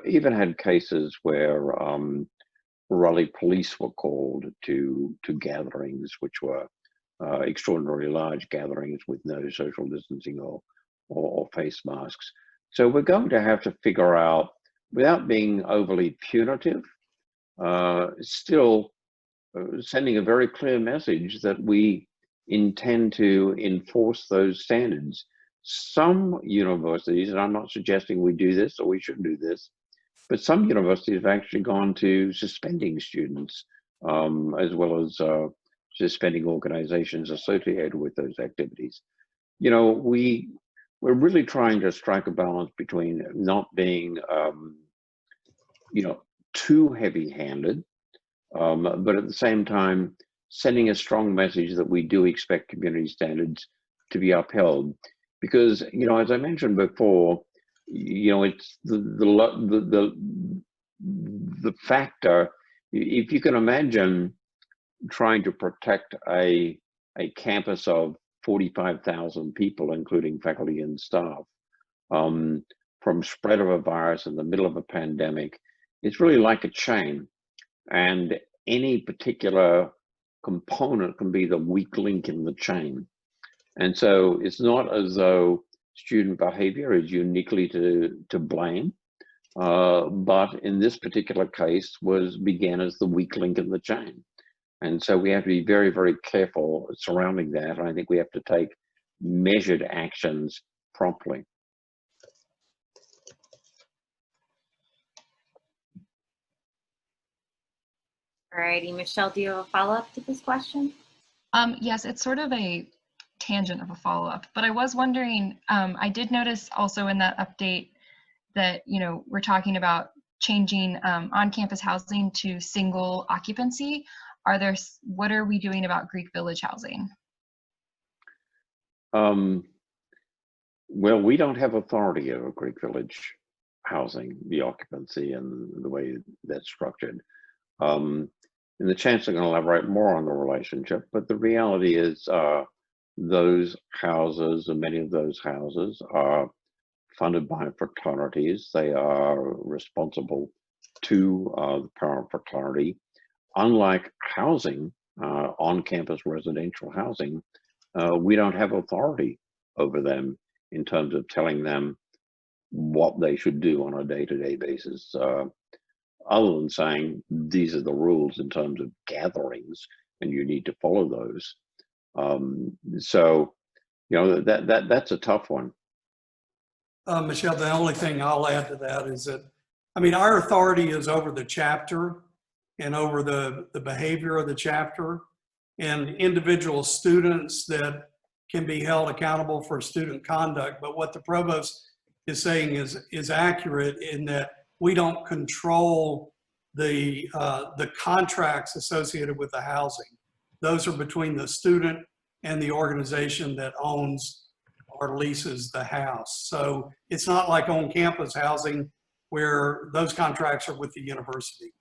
even had cases where Raleigh police were called to gatherings which were extraordinarily large gatherings with no social distancing or face masks. So we're going to have to figure out, without being overly punitive, still sending a very clear message that we intend to enforce those standards. Some universities, and I'm not suggesting we do this or we should do this, but some universities have actually gone to suspending students as well as suspending organizations associated with those activities. You know, we're really trying to strike a balance between not being, you know, too heavy-handed, but at the same time, sending a strong message that we do expect community standards to be upheld. Because, you know, as I mentioned before, you know, it's the factor, if you can imagine trying to protect a campus of 45,000 people, including faculty and staff, from spread of a virus in the middle of a pandemic, it's really like a chain. And any particular component can be the weak link in the chain. And so it's not as though student behavior is uniquely to blame, but in this particular case began as the weak link in the chain. And so we have to be very, very careful surrounding that. And I think we have to take measured actions promptly. Alrighty, Michelle, do you have a follow-up to this question? Yes, it's sort of a tangent of a follow-up, but I was wondering, I did notice also in that update that, you know, we're talking about changing on-campus housing to single occupancy. What are we doing about Greek Village housing? Well, we don't have authority over Greek Village housing, the occupancy and the way that's structured. And the Chancellor can elaborate more on the relationship, but the reality is those houses, and many of those houses, are funded by fraternities. They are responsible to the parent fraternity. Unlike housing, on-campus residential housing, we don't have authority over them in terms of telling them what they should do on a day-to-day basis. Other than saying these are the rules in terms of gatherings and you need to follow those. So, you know, that's a tough one. Michelle, the only thing I'll add to that is that, I mean, our authority is over the chapter and over the behavior of the chapter, and individual students that can be held accountable for student conduct. But what the provost is saying is accurate in that we don't control the contracts associated with the housing. Those are between the student and the organization that owns or leases the house. So it's not like on-campus housing where those contracts are with the university.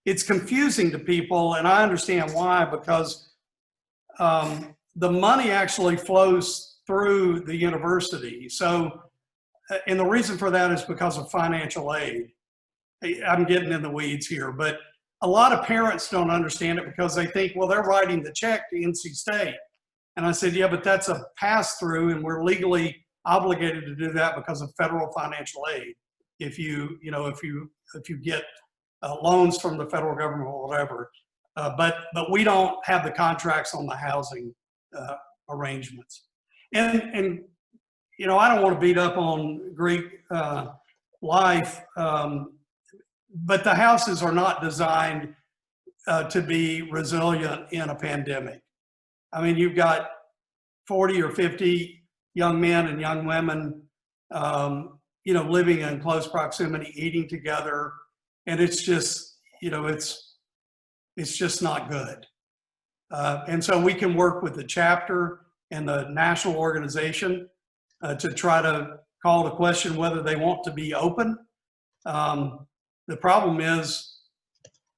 It's confusing to people, and I understand why, because the money actually flows through the university. So, and the reason for that is because of financial aid. I'm getting in the weeds here, but a lot of parents don't understand it because they think, well, they're writing the check to NC State. And I said, yeah, but that's a pass-through, and we're legally obligated to do that because of federal financial aid. If you get loans from the federal government or whatever, but we don't have the contracts on the housing arrangements. And you know, I don't want to beat up on Greek life. but the houses are not designed to be resilient in a pandemic. I mean, you've got 40 or 50 young men and young women, you know, living in close proximity, eating together, and it's just, you know, it's just not good. And so we can work with the chapter and the national organization to try to call the question whether they want to be open. The problem is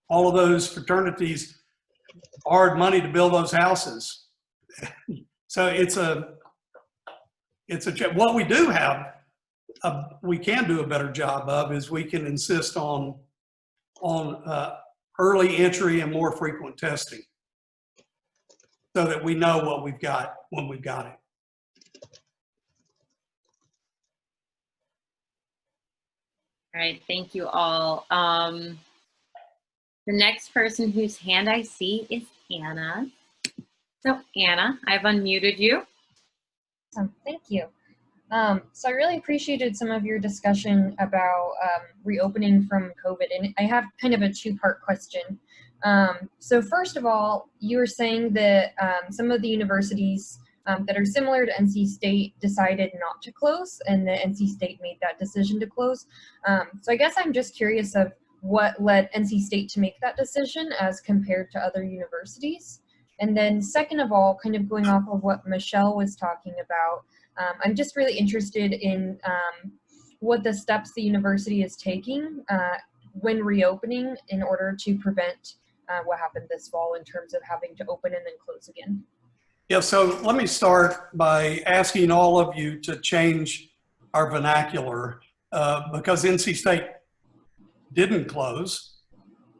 all of those fraternities borrowed money to build those houses. So what we do have, we can do a better job of is we can insist on early entry and more frequent testing so that we know what we've got when we've got it. All right, thank you all. The next person whose hand I see is Anna. So Anna, I've unmuted you. Awesome, thank you. So I really appreciated some of your discussion about reopening from COVID, and I have kind of a two-part question. So first of all, you were saying that some of the universities that are similar to NC State decided not to close, and the NC State made that decision to close. So I guess I'm just curious of what led NC State to make that decision as compared to other universities. And then second of all, kind of going off of what Michelle was talking about, I'm just really interested in what the steps the university is taking when reopening in order to prevent what happened this fall in terms of having to open and then close again. Yeah, so let me start by asking all of you to change our vernacular because NC State didn't close.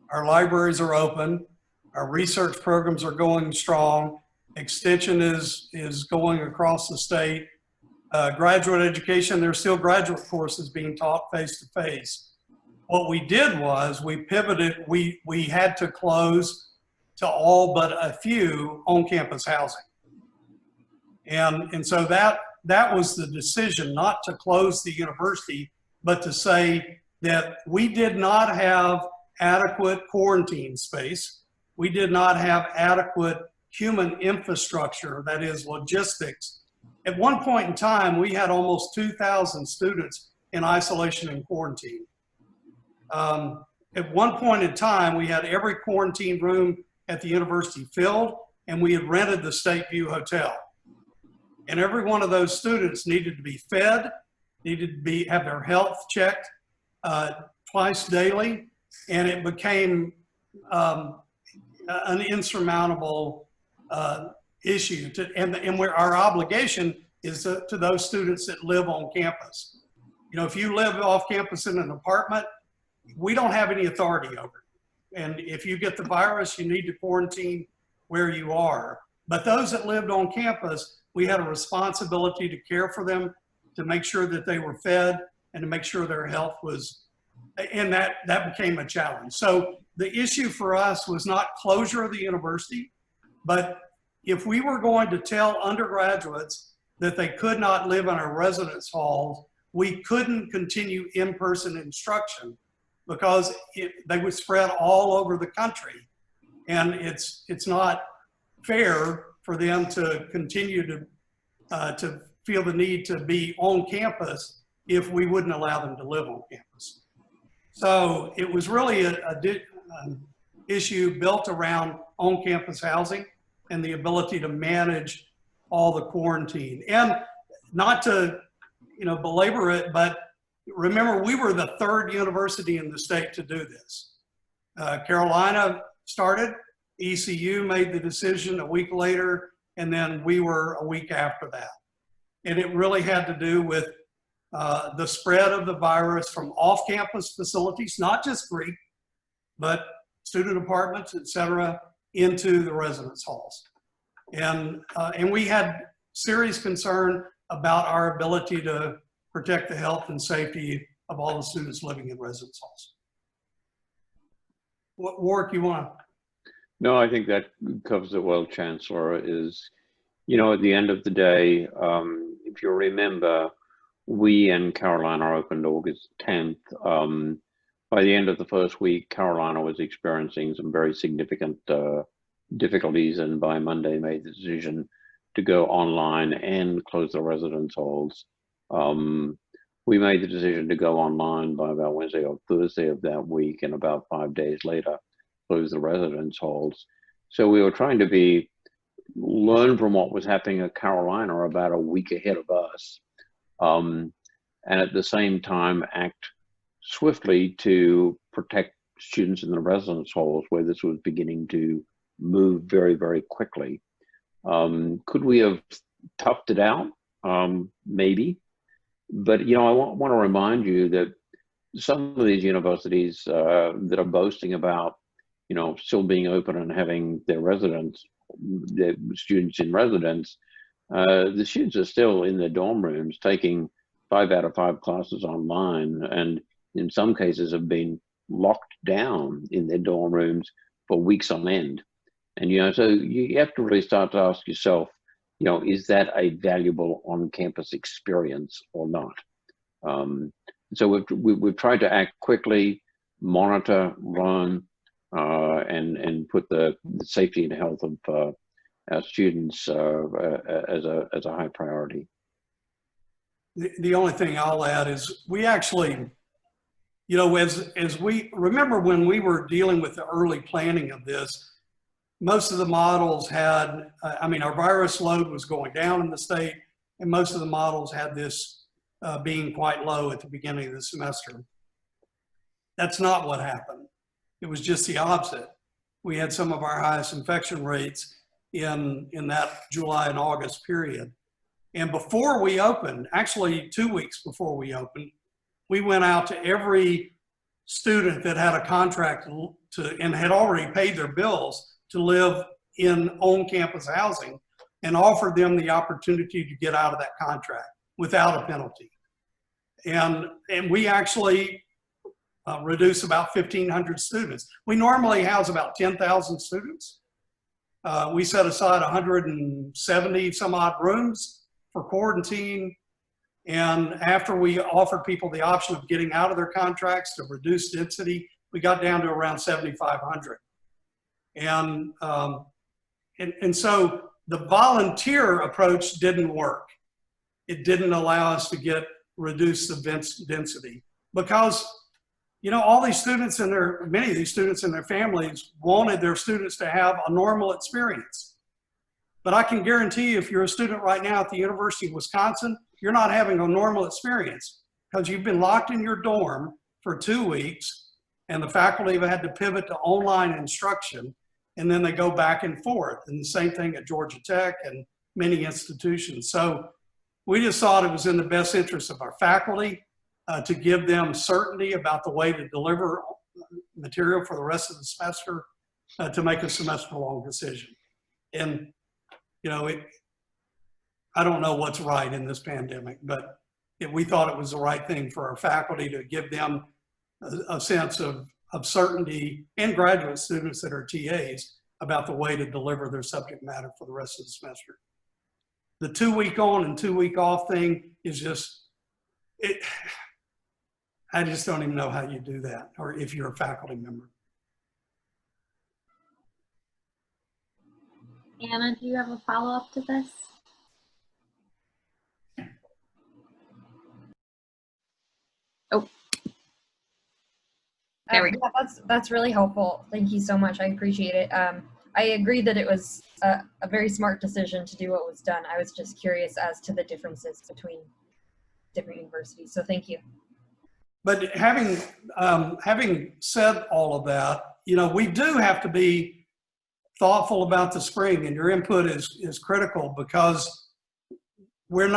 Our libraries are open. Our research programs are going strong. Extension is going across the state. Graduate education, there's still graduate courses being taught face-to-face. What we did was we pivoted, we had to close to all but a few on-campus housing. And so that was the decision, not to close the university, but to say that we did not have adequate quarantine space. We did not have adequate human infrastructure, that is logistics. At one point in time, we had almost 2,000 students in isolation and quarantine. At one point in time, we had every quarantine room at the university filled, and we had rented the State View Hotel. And every one of those students needed to be fed, needed to have their health checked twice daily, and it became an insurmountable issue. And where our obligation is to those students that live on campus. You know, if you live off campus in an apartment, we don't have any authority over it. And if you get the virus, you need to quarantine where you are. But those that lived on campus, we had a responsibility to care for them, to make sure that they were fed, and to make sure their health was, and that became a challenge. So the issue for us was not closure of the university, but if we were going to tell undergraduates that they could not live in our residence halls, we couldn't continue in-person instruction because they would spread all over the country. And it's not fair for them to continue to feel the need to be on campus if we wouldn't allow them to live on campus. So it was really an issue built around on-campus housing and the ability to manage all the quarantine. And not to, you know, belabor it, but remember, we were the third university in the state to do this. Carolina started, ECU made the decision a week later, and then we were a week after that. And it really had to do with the spread of the virus from off-campus facilities, not just Greek, but student apartments, et cetera, into the residence halls. And we had serious concern about our ability to protect the health and safety of all the students living in residence halls. What, Warwick, you want to? No, I think that covers it well, Chancellor. Is, you know, at the end of the day, if you remember, we in Carolina opened August 10th, by the end of the first week, Carolina was experiencing some very significant difficulties, and by Monday made the decision to go online and close the residence halls. We made the decision to go online by about Wednesday or Thursday of that week, and about 5 days later, close the residence halls. So we were trying to learn from what was happening at Carolina about a week ahead of us, and at the same time act swiftly to protect students in the residence halls where this was beginning to move very, very quickly. Could we have toughed it out? Maybe. But, I want to remind you that some of these universities that are boasting about, still being open and having their students in residence, the students are still in their dorm rooms taking 5 out of 5 classes online, and in some cases have been locked down in their dorm rooms for weeks on end. And, so you have to really start to ask yourself, is that a valuable on-campus experience or not? So we've tried to act quickly, monitor, learn, and put the safety and health of our students as a high priority. The only thing I'll add is we actually, as we remember when we were dealing with the early planning of this, most of the models had, our virus load was going down in the state, and most of the models had this being quite low at the beginning of the semester. That's not what happened. It was just the opposite. We had some of our highest infection rates in that July and August period. And before we opened, actually 2 weeks before we opened, we went out to every student that had a contract and had already paid their bills to live in on-campus housing and offered them the opportunity to get out of that contract without a penalty. And we actually reduced about 1,500 students. We normally house about 10,000 students. We set aside 170 some odd rooms for quarantine. And after we offered people the option of getting out of their contracts to reduce density, we got down to around 7,500. And so the volunteer approach didn't work. It didn't allow us to reduce the density because, all these students many of these students and their families wanted their students to have a normal experience. But I can guarantee you, if you're a student right now at the University of Wisconsin, you're not having a normal experience because you've been locked in your dorm for 2 weeks and the faculty have had to pivot to online instruction, and then they go back and forth. And the same thing at Georgia Tech and many institutions. So we just thought it was in the best interest of our faculty to give them certainty about the way to deliver material for the rest of the semester, to make a semester-long decision. And, I don't know what's right in this pandemic, but we thought it was the right thing for our faculty to give them a sense of certainty, and graduate students that are TAs about the way to deliver their subject matter for the rest of the semester. The 2 week on and 2 week off thing is just, I just don't even know how you do that, or if you're a faculty member. Anna, do you have a follow-up to this? Oh. There we go. Yeah, that's really helpful. Thank you so much. I appreciate it. I agree that it was a very smart decision to do what was done. I was just curious as to the differences between different universities. So thank you. But having said all of that, we do have to be thoughtful about the spring, and your input is critical because we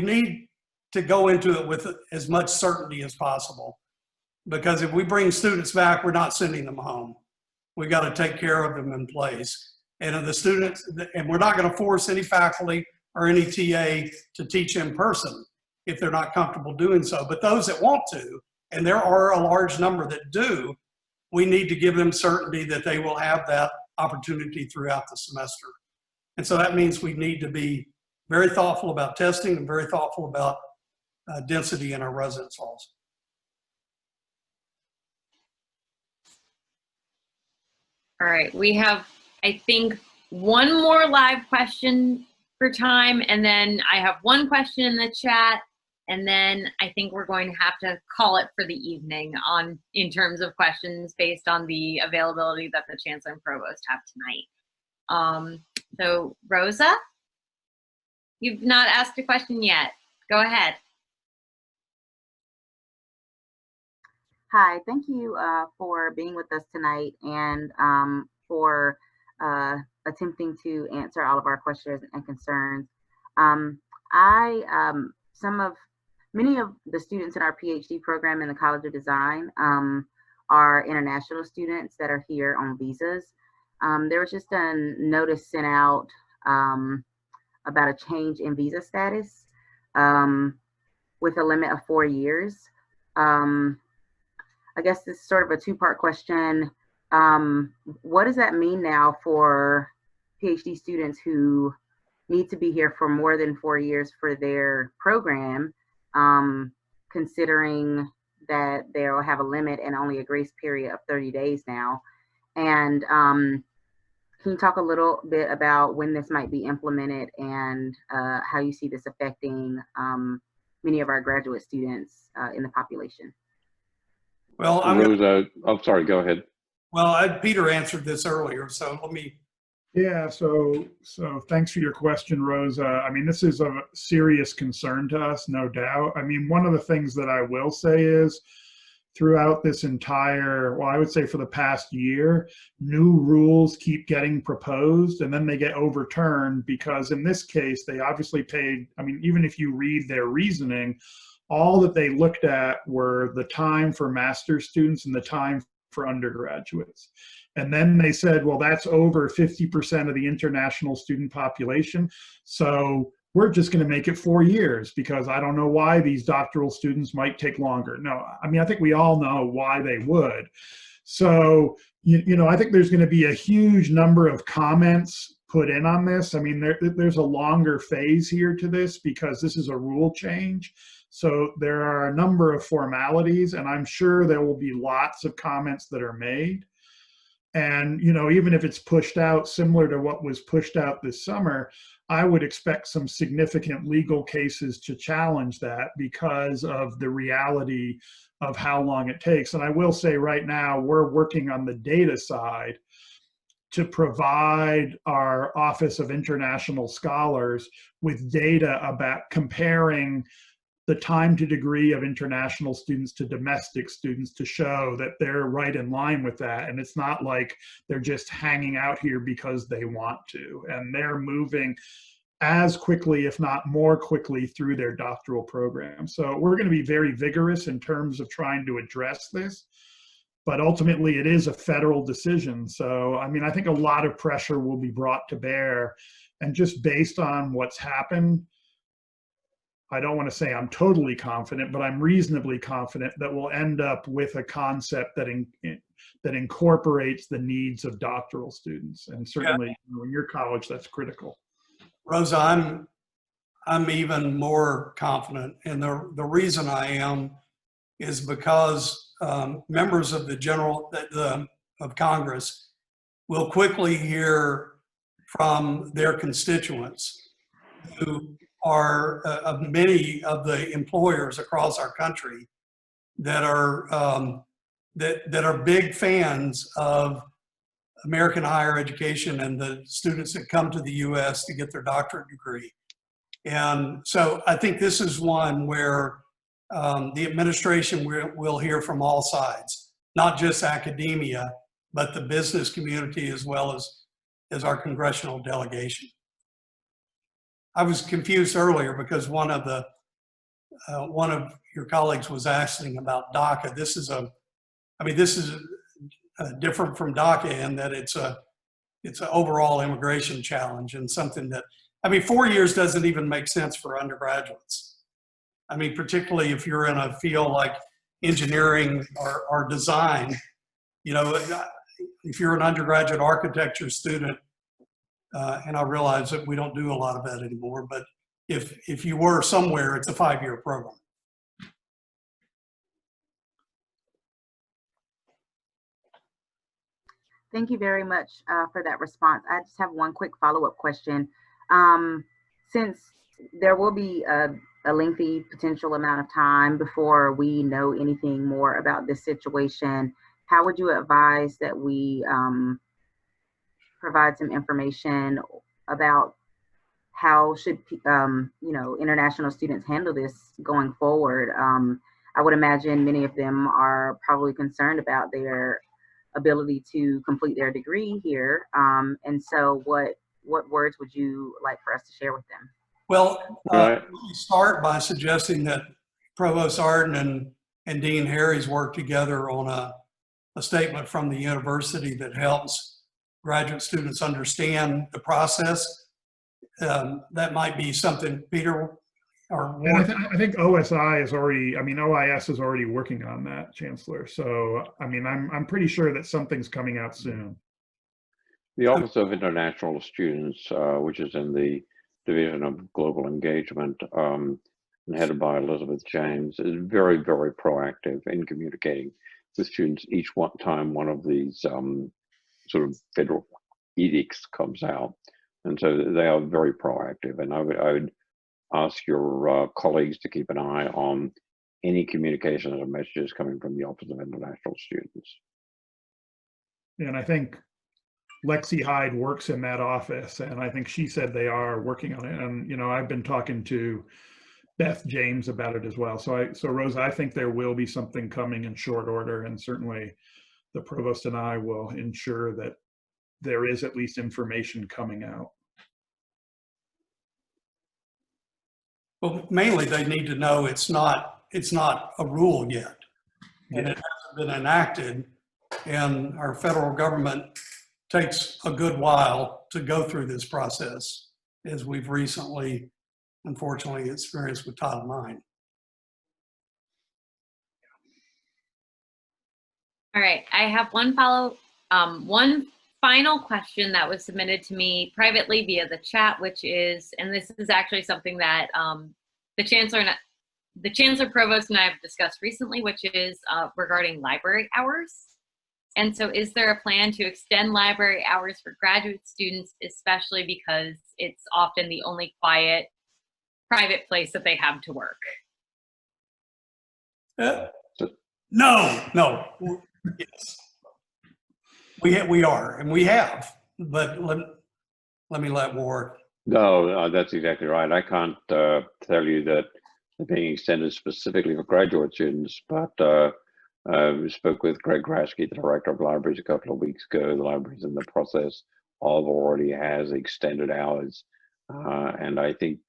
need to go into it with as much certainty as possible. Because if we bring students back, we're not sending them home. We've got to take care of them in place. And the students, and we're not going to force any faculty or any TA to teach in person if they're not comfortable doing so. But those that want to, and there are a large number that do, we need to give them certainty that they will have that opportunity throughout the semester. And so that means we need to be very thoughtful about testing and very thoughtful about density in our residence halls. All right, we have, I think, one more live question for time, and then I have one question in the chat, and then I think we're going to have to call it for the evening in terms of questions based on the availability that the Chancellor and Provost have tonight. So Rosa, you've not asked a question yet. Go ahead. Hi, thank you for being with us tonight and for attempting to answer all of our questions and concerns. Many of the students in our PhD program in the College of Design are international students that are here on visas. There was just a notice sent out about a change in visa status with a limit of 4 years. I guess this is sort of a two-part question. What does that mean now for PhD students who need to be here for more than 4 years for their program, considering that they'll have a limit and only a grace period of 30 days now? And can you talk a little bit about when this might be implemented and how you see this affecting many of our graduate students in the population? Well, Rosa, oh, sorry, go ahead. Well, Peter answered this earlier, so let me. Yeah, so thanks for your question, Rosa. I mean, this is a serious concern to us, no doubt. I mean, one of the things that I will say is throughout this entire, well, I would say for the past year, new rules keep getting proposed and then they get overturned because in this case, they obviously paid, I mean, even if you read their reasoning, all that they looked at were the time for master's students and the time for undergraduates. And then they said, well, that's over 50% of the international student population. So we're just going to make it 4 years because I don't know why these doctoral students might take longer. No, I mean, I think we all know why they would. So, you know, I think there's going to be a huge number of comments put in on this. I mean, there's a longer phase here to this because this is a rule change. So there are a number of formalities, and I'm sure there will be lots of comments that are made. And, you know, even if it's pushed out similar to what was pushed out this summer, I would expect some significant legal cases to challenge that because of the reality of how long it takes. And I will say right now, we're working on the data side to provide our Office of International Scholars with data about comparing the time to degree of international students to domestic students to show that they're right in line with that. And it's not like they're just hanging out here because they want to. And they're moving as quickly, if not more quickly, through their doctoral program. So we're going to be very vigorous in terms of trying to address this. But ultimately, it is a federal decision. So, I mean, I think a lot of pressure will be brought to bear. And just based on what's happened, I don't want to say I'm totally confident, but I'm reasonably confident that we'll end up with a concept that incorporates the needs of doctoral students. And certainly, you know, in your college, that's critical. Rosa, I'm even more confident, and the reason I am is because members of of Congress will quickly hear from their constituents who are many of the employers across our country that are that are big fans of American higher education and the students that come to the U.S. to get their doctorate degree. And so I think this is one where the administration will hear from all sides, not just academia, but the business community as well as our congressional delegation. I was confused earlier because one of your colleagues was asking about DACA. This is different from DACA in that it's an overall immigration challenge and something that, I mean, 4 years doesn't even make sense for undergraduates. I mean, particularly if you're in a field like engineering or design, you know, if you're an undergraduate architecture student, and I realize that we don't do a lot of that anymore, but if you were somewhere, it's a 5-year program. Thank you very much for that response. I just have one quick follow-up question. Since there will be a lengthy potential amount of time before we know anything more about this situation, how would you advise that we provide some information about how should international students handle this going forward? I would imagine many of them are probably concerned about their ability to complete their degree here. And so what words would you like for us to share with them? Well, let me start by suggesting that Provost Arden and Dean Harries work together on a statement from the university that helps graduate students understand the process. That might be something, Peter, or I think OSI is already, OIS is already working on that, Chancellor. So, I'm pretty sure that something's coming out soon. The Office of International Students, which is in the Division of Global Engagement and headed by Elizabeth James, is very, very proactive in communicating with students each time one of these sort of federal edicts comes out. And so they are very proactive. And I would ask your colleagues to keep an eye on any communication or messages coming from the Office of International Students. And I think Lexi Hyde works in that office, and I think she said they are working on it. And I've been talking to Beth James about it as well. So Rosa, I think there will be something coming in short order, and certainly the provost and I will ensure that there is at least information coming out. Well, mainly they need to know it's not a rule yet, and it hasn't been enacted, and our federal government takes a good while to go through this process, as we've recently, unfortunately, experienced with Title IX. All right, I have one final question that was submitted to me privately via the chat, which is, and this is actually something that the Chancellor, Provost, and I have discussed recently, which is regarding library hours. And so is there a plan to extend library hours for graduate students, especially because it's often the only quiet, private place that they have to work? No. Yes. We are, and we have, but let me let Ward. No, that's exactly right. I can't tell you that they're being extended specifically for graduate students, but we spoke with Greg Grasky, the Director of Libraries, a couple of weeks ago. The library's in the process of already has extended hours, and I think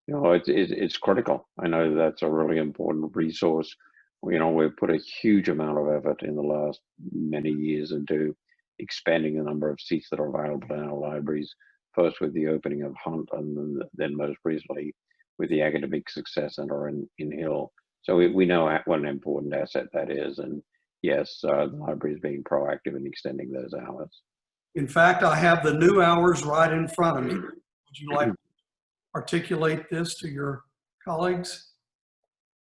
it's critical. I know that's a really important resource. We've put a huge amount of effort in the last many years into expanding the number of seats that are available in our libraries, first with the opening of Hunt, and then most recently with the Academic Success Center in Hill. So we know what an important asset that is. And yes, the library is being proactive in extending those hours. In fact, I have the new hours right in front of me. Would you like to articulate this to your colleagues?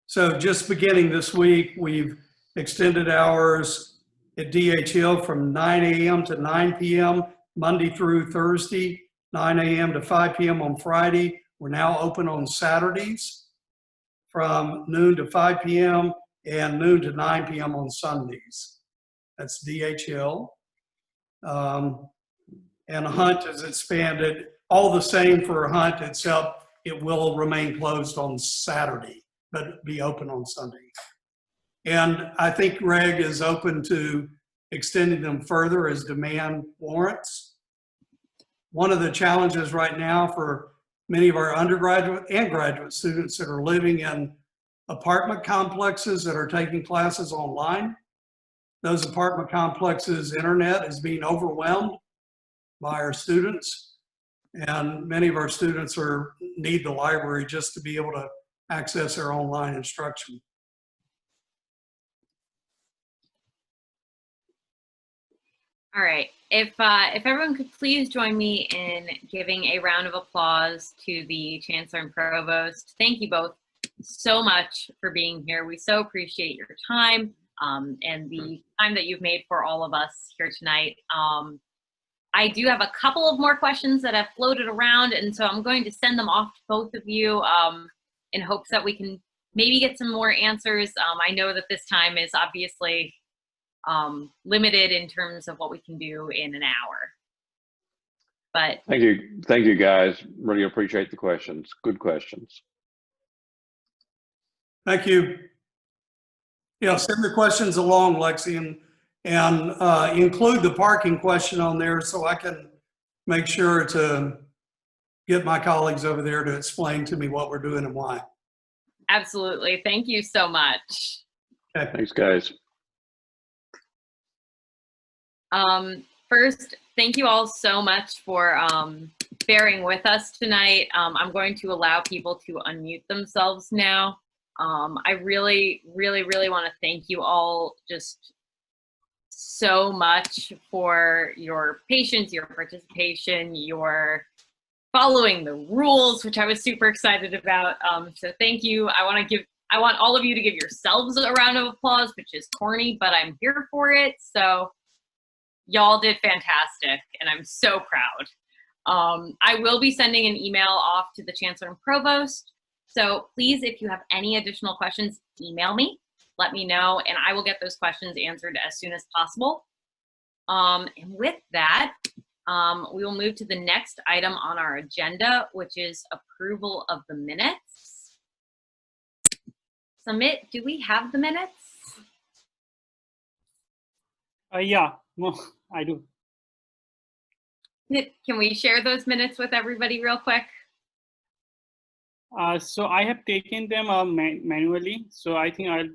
So just beginning this week, we've extended hours at DHL from 9 a.m. to 9 p.m. Monday through Thursday, 9 a.m. to 5 p.m. on Friday. We're now open on Saturdays from noon to 5 p.m. and noon to 9 p.m. on Sundays. That's DHL. And Hunt has expanded, all the same for Hunt, except it will remain closed on Saturday, but be open on Sunday. And I think Greg is open to extending them further as demand warrants. One of the challenges right now for many of our undergraduate and graduate students that are living in apartment complexes that are taking classes online, those apartment complexes' internet is being overwhelmed by our students. And many of our students need the library just to be able to access their online instruction. All right, if everyone could please join me in giving a round of applause to the Chancellor and Provost. Thank you both so much for being here. We so appreciate your time. and the time that you've made for all of us here tonight. I do have a couple of more questions that have floated around, and so I'm going to send them off to both of you in hopes that we can maybe get some more answers. I know that this time is obviously limited in terms of what we can do in an hour. But thank you guys. Really appreciate the questions. Good questions. Thank you. Yeah, send the questions along, Lexi, and include the parking question on there so I can make sure to get my colleagues over there to explain to me what we're doing and why. absolutely, thank you so much. Okay. Thanks, guys. First, thank you all so much for bearing with us tonight. I'm going to allow people to unmute themselves now. I really want to thank you all just so much for your patience, your participation, your following the rules, which I was super excited about. So thank you. I want all of you to give yourselves a round of applause, which is corny, but I'm here for it. So y'all did fantastic, and I'm so proud. I will be sending an email off to the Chancellor and Provost. So please, if you have any additional questions, email me, let me know, and I will get those questions answered as soon as possible. And with that, we will move to the next item on our agenda, which is approval of the minutes. Sumit, do we have the minutes? Yeah, no, I do. Can we share those minutes with everybody real quick? So I have taken them manually, so I think I'll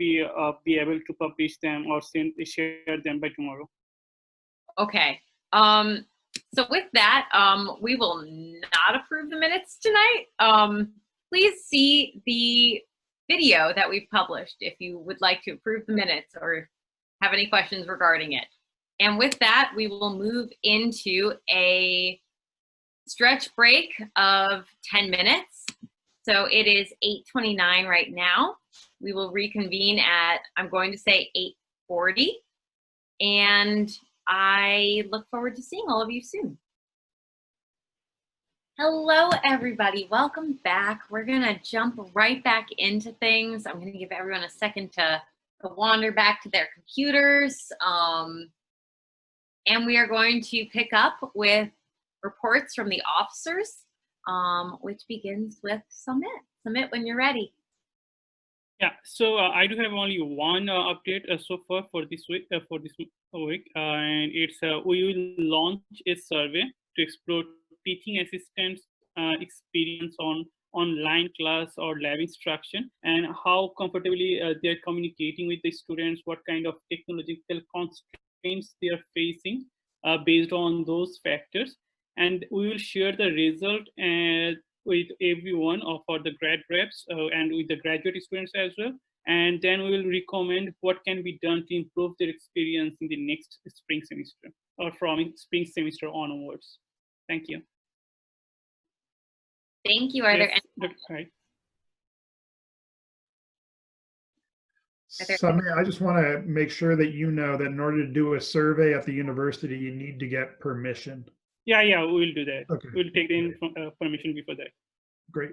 be able to publish them or share them by tomorrow. Okay. So with that, we will not approve the minutes tonight. Please see the video that we've published if you would like to approve the minutes or have any questions regarding it. And with that, we will move into a stretch break of 10 minutes. So it is 8:29 right now. We will reconvene at, I'm going to say 8:40. And I look forward to seeing all of you soon. Hello, everybody. Welcome back. We're going to jump right back into things. I'm going to give everyone a second to wander back to their computers. And we are going to pick up with reports from the officers, which begins with Sumit. Sumit, when you're ready. Yeah, so I do have only one update so far for this week, and it's we will launch a survey to explore teaching assistants' experience on online class or lab instruction, and how comfortably they're communicating with the students, what kind of technological constraints they are facing based on those factors. And we will share the result with everyone for the grad reps and with the graduate students as well. And then we will recommend what can be done to improve their experience in the next spring semester or from spring semester onwards. Thank you. Thank you. Are there any? Right. Sumit, I just want to make sure that you know that in order to do a survey at the university, you need to get permission. Yeah, we'll do that. Okay. We'll take the permission before that. Great.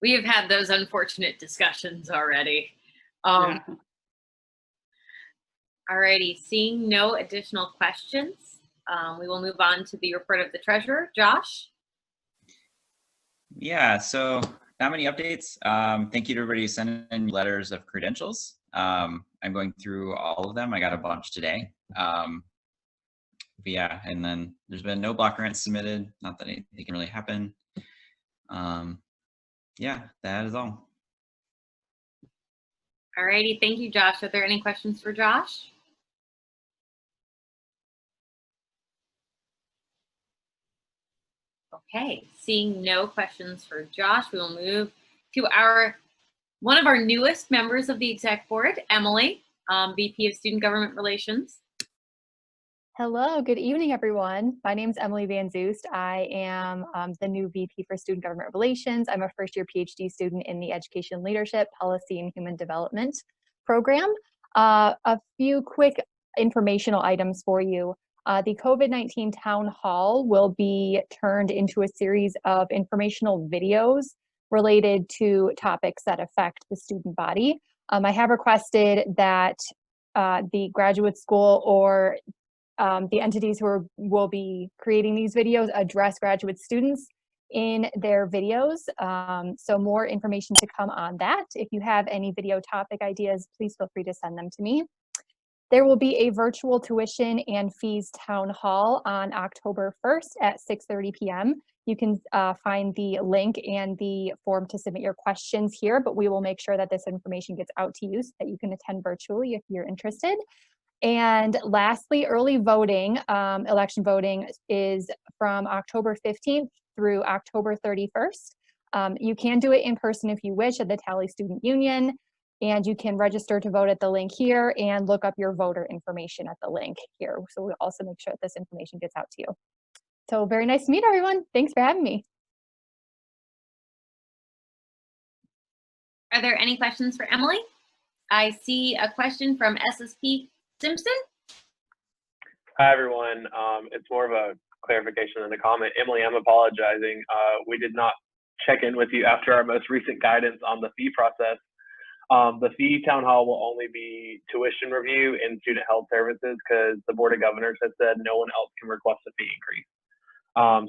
We have had those unfortunate discussions already. Yeah. Alrighty, seeing no additional questions, we will move on to the report of the treasurer. Josh? Yeah, so not many updates. Thank you to everybody who sent in letters of credentials. I'm going through all of them. I got a bunch today. But yeah, and then there's been no block grants submitted. Not that anything can really happen. Yeah, that is all. Alrighty, thank you, Josh. Are there any questions for Josh? Okay, seeing no questions for Josh, we will move to one of our newest members of the exec board, Emily, VP of Student Government Relations. Hello, good evening, everyone. My name is Emily Van Zoost. I am the new VP for Student Government Relations. I'm a first-year PhD student in the Education Leadership, Policy, and Human Development program. A few quick informational items for you. The COVID-19 Town Hall will be turned into a series of informational videos related to topics that affect the student body. I have requested that the graduate school or the entities who will be creating these videos address graduate students in their videos. So more information to come on that. If you have any video topic ideas, please feel free to send them to me. There will be a virtual tuition and fees town hall on October 1st at 6:30 p.m. You can find the link and the form to submit your questions here, but we will make sure that this information gets out to you so that you can attend virtually if you're interested. And lastly, early voting, election voting is from October 15th through October 31st. You can do it in person if you wish at the Tally Student Union, and you can register to vote at the link here and look up your voter information at the link here. So we'll also make sure that this information gets out to you. So very nice to meet everyone. Thanks for having me. Are there any questions for Emily? I see a question from SSP Simpson. Hi, everyone. It's more of a clarification than a comment. Emily, I'm apologizing. We did not check in with you after our most recent guidance on the fee process. The fee town hall will only be tuition review and student health services because the Board of Governors has said no one else can request a fee increase.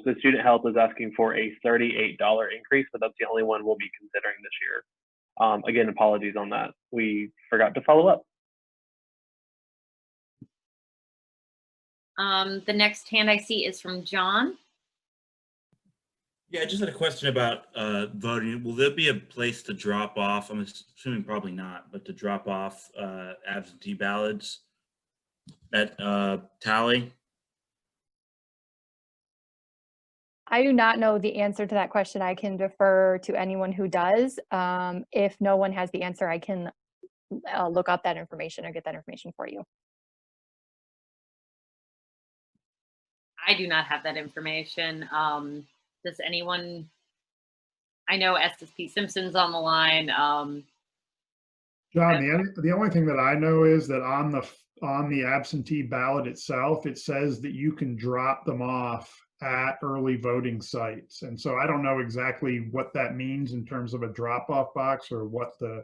So student health is asking for a $38 increase, but that's the only one we'll be considering this year. Again, apologies on that. We forgot to follow up. The next hand I see is from John. Yeah, I just had a question about voting. Will there be a place to drop off? I'm assuming probably not, but to drop off absentee ballots at Tally? I do not know the answer to that question. I can defer to anyone who does. If no one has the answer, I can look up that information or get that information for you. I do not have that information. Does anyone? I know SSP Simpson's on the line. John, the only thing that I know is that on the absentee ballot itself, it says that you can drop them off at early voting sites. And so I don't know exactly what that means in terms of a drop-off box or what the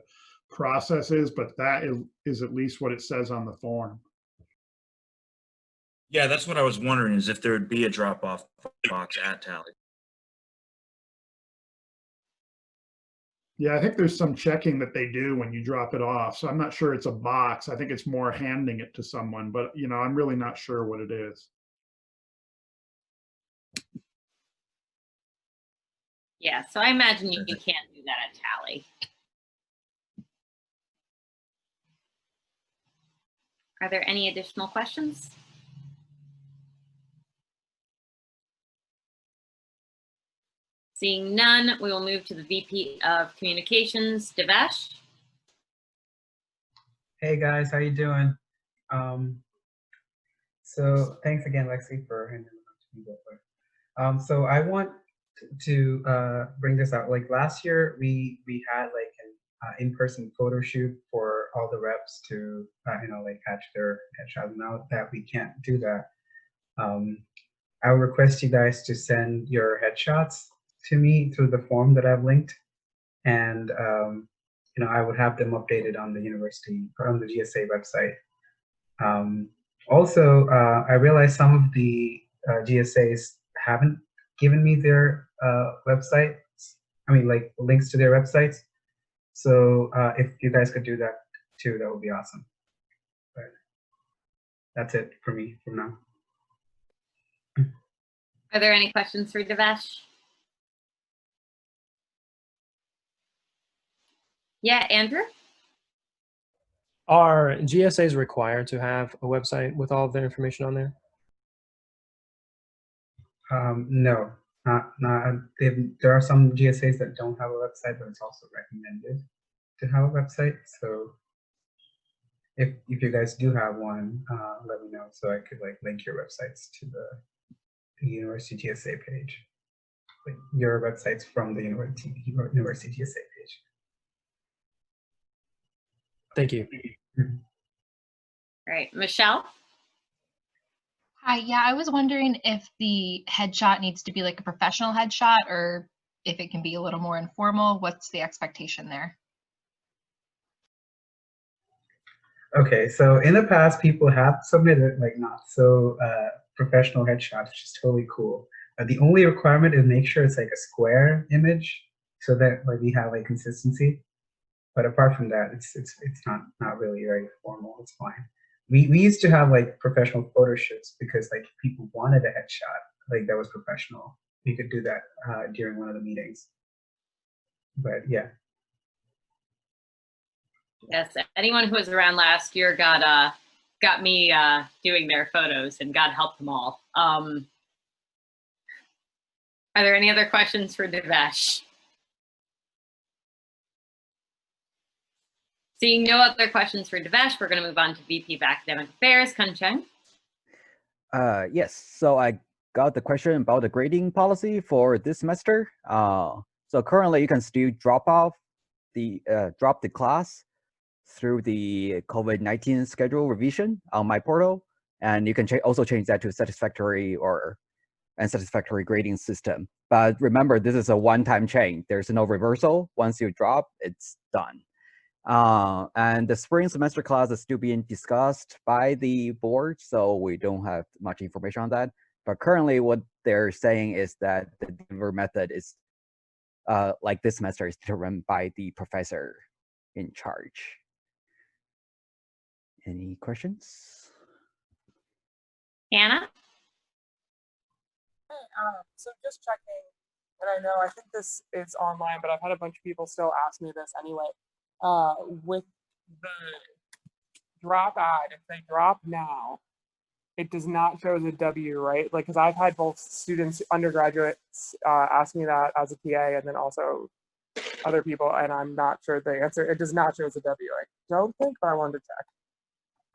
process is, but that is at least what it says on the form. Yeah, that's what I was wondering, is if there would be a drop-off box at Tally. Yeah, I think there's some checking that they do when you drop it off. So I'm not sure it's a box. I think it's more handing it to someone, but I'm really not sure what it is. Yeah, so I imagine you can't do that at Tally. Are there any additional questions? Seeing none, we will move to the VP of Communications, Devesh. Hey guys, how you doing? So thanks again, Lexi, for handing it to me. So I want to bring this out. Like last year, we had like an in-person photo shoot for all the reps to like catch their headshots. Now that we can't do that, I would request you guys to send your headshots to me through the form that I've linked, and I would have them updated on the university or on the GSA website. Also, I realize some of the GSAs haven't given me their websites. I mean, like links to their websites. So if you guys could do that too, that would be awesome. But that's it for me for now. Are there any questions for Devesh? Yeah, Andrew? Are GSAs required to have a website with all of their information on there? No, not. There are some GSAs that don't have a website, but it's also recommended to have a website. So if you guys do have one, let me know so I could like link your websites to the University GSA page. Like your websites from the University GSA page. Thank you. All right, Michelle? Hi, yeah, I was wondering if the headshot needs to be like a professional headshot or if it can be a little more informal. What's the expectation there? Okay, so in the past, people have submitted like not so professional headshots, which is totally cool. The only requirement is make sure it's like a square image so that like we have like consistency. But apart from that, it's not really very formal. It's fine. We used to have like professional photo shoots because like people wanted a headshot like that was professional. We could do that during one of the meetings. But yeah. Yes, anyone who was around last year got me doing their photos, and God help them all. Are there any other questions for Devesh? Seeing no other questions for Devesh, we're going to move on to VP of Academic Affairs, Kuncheng. Yes, so I got the question about the grading policy for this semester. So currently you can still drop the class through the COVID-19 schedule revision on my portal, and you can also change that to satisfactory or unsatisfactory grading system. But remember, this is a one-time change. There's no reversal. Once you drop, it's done. And the spring semester class is still being discussed by the board, so we don't have much information on that. But currently what they're saying is that the delivery method is, like this semester, is determined by the professor in charge. Any questions? Hannah? So just checking, and I know I think this is online, but I've had a bunch of people still ask me this anyway. With the drop ad, if they drop now, it does not show as a W, right? Like, because I've had both students, undergraduates, ask me that as a TA, and then also other people, and I'm not sure the answer. It does not show as a W. I don't think, but I wanted to check.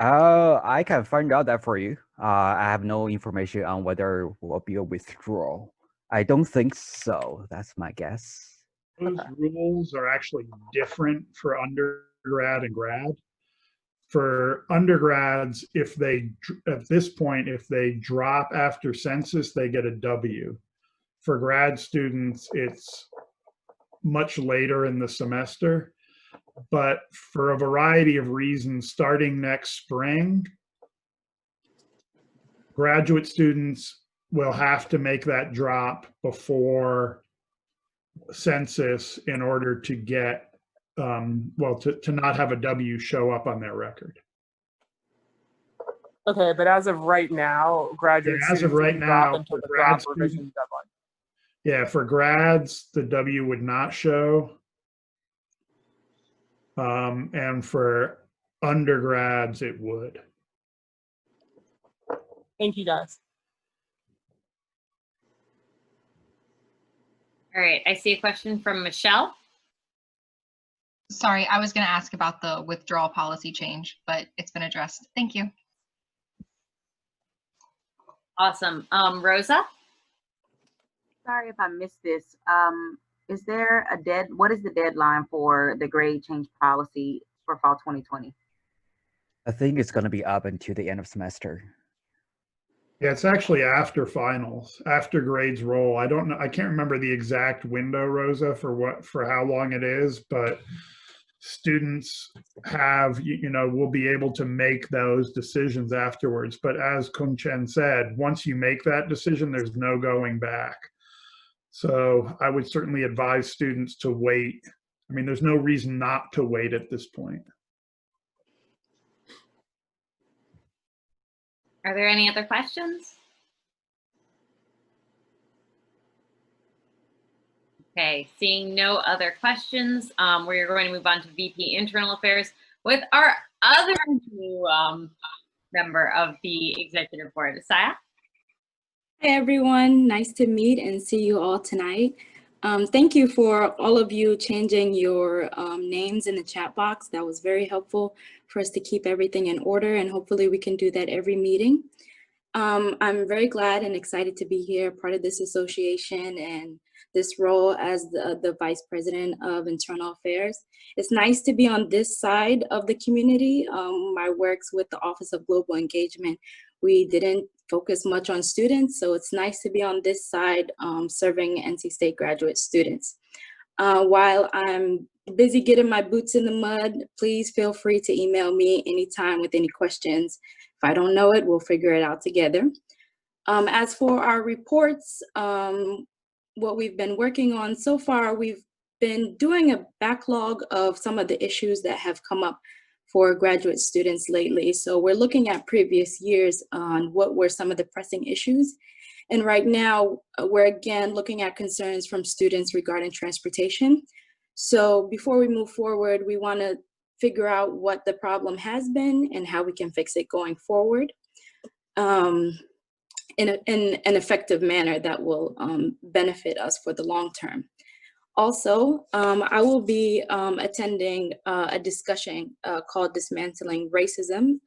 I can find out that for you. I have no information on whether it will be a withdrawal. I don't think so. That's my guess. Those rules are actually different for undergrad and grad. For undergrads, if they, at this point, if they drop after census, they get a W. For grad students, it's much later in the semester. But for a variety of reasons, starting next spring, graduate students will have to make that drop before census in order to get, well, to not have a W show up on their record. Okay, but as of right now, graduate as of students right can drop now, until for the grad drop revision deadline. Yeah, for grads, the W would not show. And for undergrads, it would. Thank you, guys. All right, I see a question from Michelle. Sorry, I was going to ask about the withdrawal policy change, but it's been addressed. Thank you. Awesome. Rosa? Sorry if I missed this. Is there what is the deadline for the grade change policy for fall 2020? I think it's going to be up until the end of semester. Yeah, it's actually after finals, after grades roll. I don't know. I can't remember the exact window, Rosa, for how long it is, but students have, will be able to make those decisions afterwards. But as Kung Chen said, once you make that decision, there's no going back. So I would certainly advise students to wait. I mean, there's no reason not to wait at this point. Are there any other questions? Okay, seeing no other questions, we're going to move on to VP Internal Affairs with our other new member of the Executive Board, Saya. Hi, everyone. Nice to meet and see you all tonight. Thank you for all of you changing your names in the chat box. That was very helpful for us to keep everything in order, and hopefully we can do that every meeting. I'm very glad and excited to be here, part of this association and this role as the Vice President of Internal Affairs. It's nice to be on this side of the community. My works with the Office of Global Engagement, we didn't focus much on students, so it's nice to be on this side serving NC State graduate students. While I'm busy getting my boots in the mud, please feel free to email me anytime with any questions. If I don't know it, we'll figure it out together. As for our reports, what we've been working on so far, we've been doing a backlog of some of the issues that have come up for graduate students lately. So we're looking at previous years on what were some of the pressing issues. And right now, we're again looking at concerns from students regarding transportation. So before we move forward, we want to figure out what the problem has been and how we can fix it going forward in an effective manner that will benefit us for the long term. Also, I will be attending a discussion called Dismantling Racism.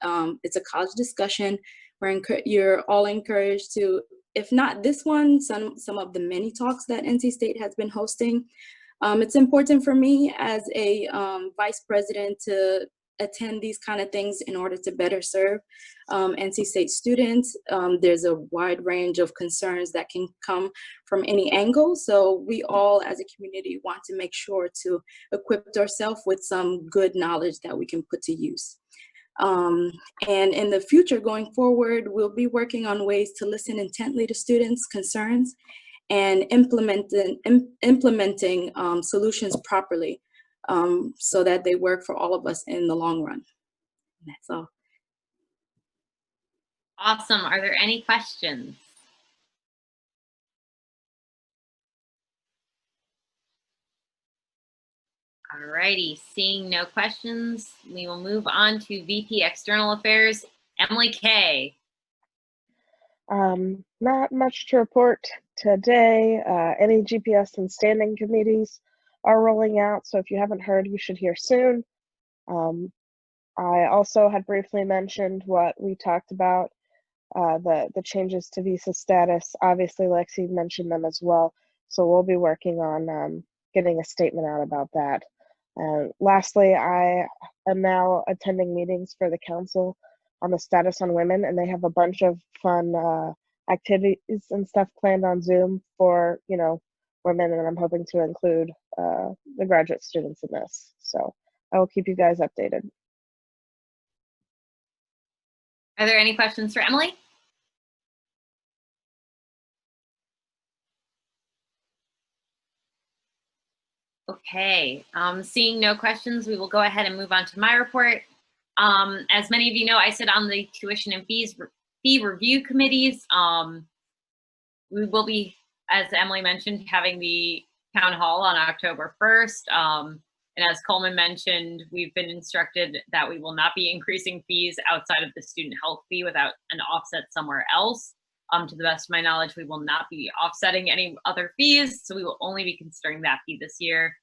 It's a college discussion where you're all encouraged to, if not this one, some of the many talks that NC State has been hosting. It's important for me as a vice president to attend these kind of things in order to better serve NC State students. There's a wide range of concerns that can come from any angle. So we all as a community want to make sure to equip ourselves with some good knowledge that we can put to use. And in the future going forward, we'll be working on ways to listen intently to students' concerns and implementing solutions properly so that they work for all of us in the long run. That's all. Awesome. Are there any questions? Alrighty, seeing no questions, we will move on to VP External Affairs, Emily Kay. Not much to report today. Any GPS and standing committees are rolling out, so if you haven't heard, you should hear soon. I also had briefly mentioned what we talked about, the changes to visa status. Obviously, Lexi mentioned them as well, so we'll be working on getting a statement out about that. Lastly, I am now attending meetings for the council on the status on women, and they have a bunch of fun activities and stuff planned on Zoom for, you know, women, and I'm hoping to include the graduate students in this. So I will keep you guys updated. Are there any questions for Emily? Okay, seeing no questions, we will go ahead and move on to my report. As many of you know, I sit on the tuition and fee review committees. We will be, as Emily mentioned, having the town hall on October 1st. And as Coleman mentioned, we've been instructed that we will not be increasing fees outside of the student health fee without an offset somewhere else. To the best of my knowledge, we will not be offsetting any other fees, so we will only be considering that fee this year.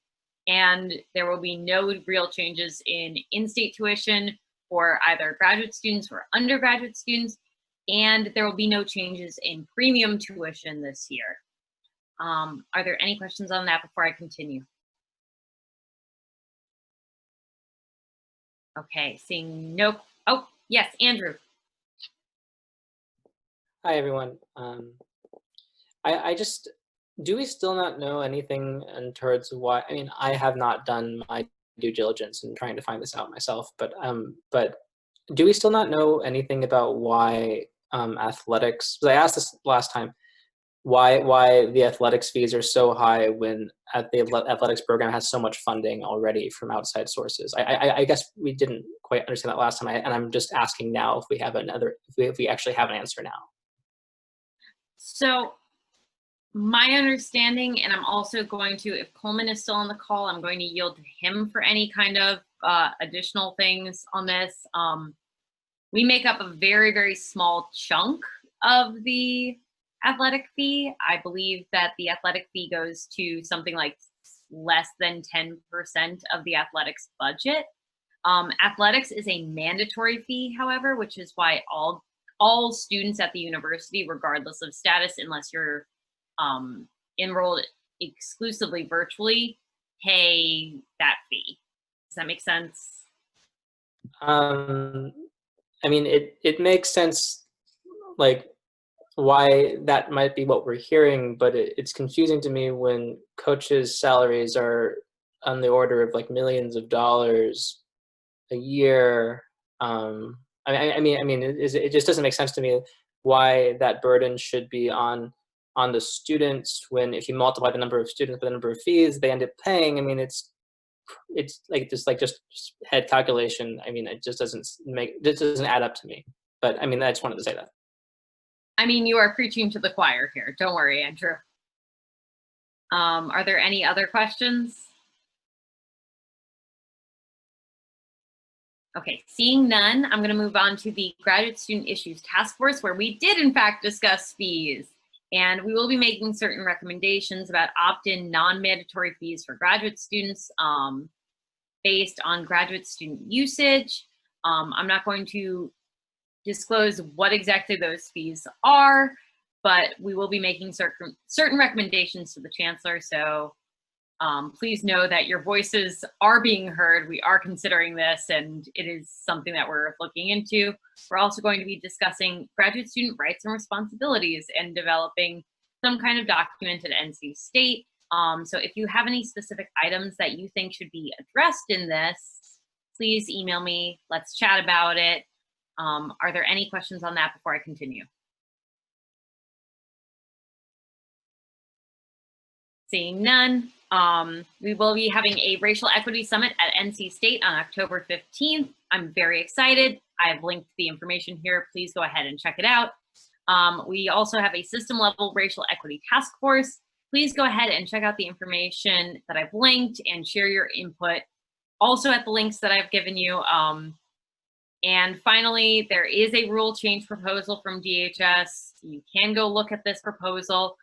And there will be no real changes in in-state tuition for either graduate students or undergraduate students, and there will be no changes in premium tuition this year. Are there any questions on that before I continue? Okay, seeing no, oh, yes, Andrew. Hi, everyone. I just, do we still not know anything in towards why, I mean, I have not done my due diligence in trying to find this out myself, but do we still not know anything about why athletics, because I asked this last time, why the athletics fees are so high when the athletics program has so much funding already from outside sources. I guess we didn't quite understand that last time, and I'm just asking now if we have another, if we actually have an answer now. So my understanding, and I'm also going to, if Coleman is still on the call, I'm going to yield to him for any kind of additional things on this. We make up a very, very small chunk of the athletic fee. I believe that the athletic fee goes to something like less than 10% of the athletics budget. Athletics is a mandatory fee, however, which is why all all students at the university, regardless of status, unless you're enrolled exclusively virtually, pay that fee. Does that make sense? I mean, it makes sense, like, why that might be what we're hearing, but it's confusing to me when coaches' salaries are on the order of like millions of dollars a year. I mean, it just doesn't make sense to me why that burden should be on the students when, if you multiply the number of students by the number of fees they end up paying. I mean, it's like just head calculation. I mean, it just doesn't add up to me. But I mean, I just wanted to say that. I mean, you are preaching to the choir here. Don't worry, Andrew. Are there any other questions? Okay, seeing none, I'm going to move on to the Graduate Student Issues Task Force, where we did in fact discuss fees. And we will be making certain recommendations about opt-in non-mandatory fees for graduate students based on graduate student usage. I'm not going to disclose what exactly those fees are, but we will be making certain recommendations to the Chancellor. So please know that your voices are being heard. We are considering this, and it is something that we're looking into. We're also going to be discussing graduate student rights and responsibilities and developing some kind of document at NC State. So if you have any specific items that you think should be addressed in this, please email me. Let's chat about it. Are there any questions on that before I continue? Seeing none, we will be having a Racial Equity Summit at NC State on October 15th. I'm very excited. I've linked the information here. Please go ahead and check it out. We also have a system level Racial Equity Task Force. Please go ahead and check out the information that I've linked and share your input also at the links that I've given you. And finally, there is a rule change proposal from DHS. You can go look at this proposal.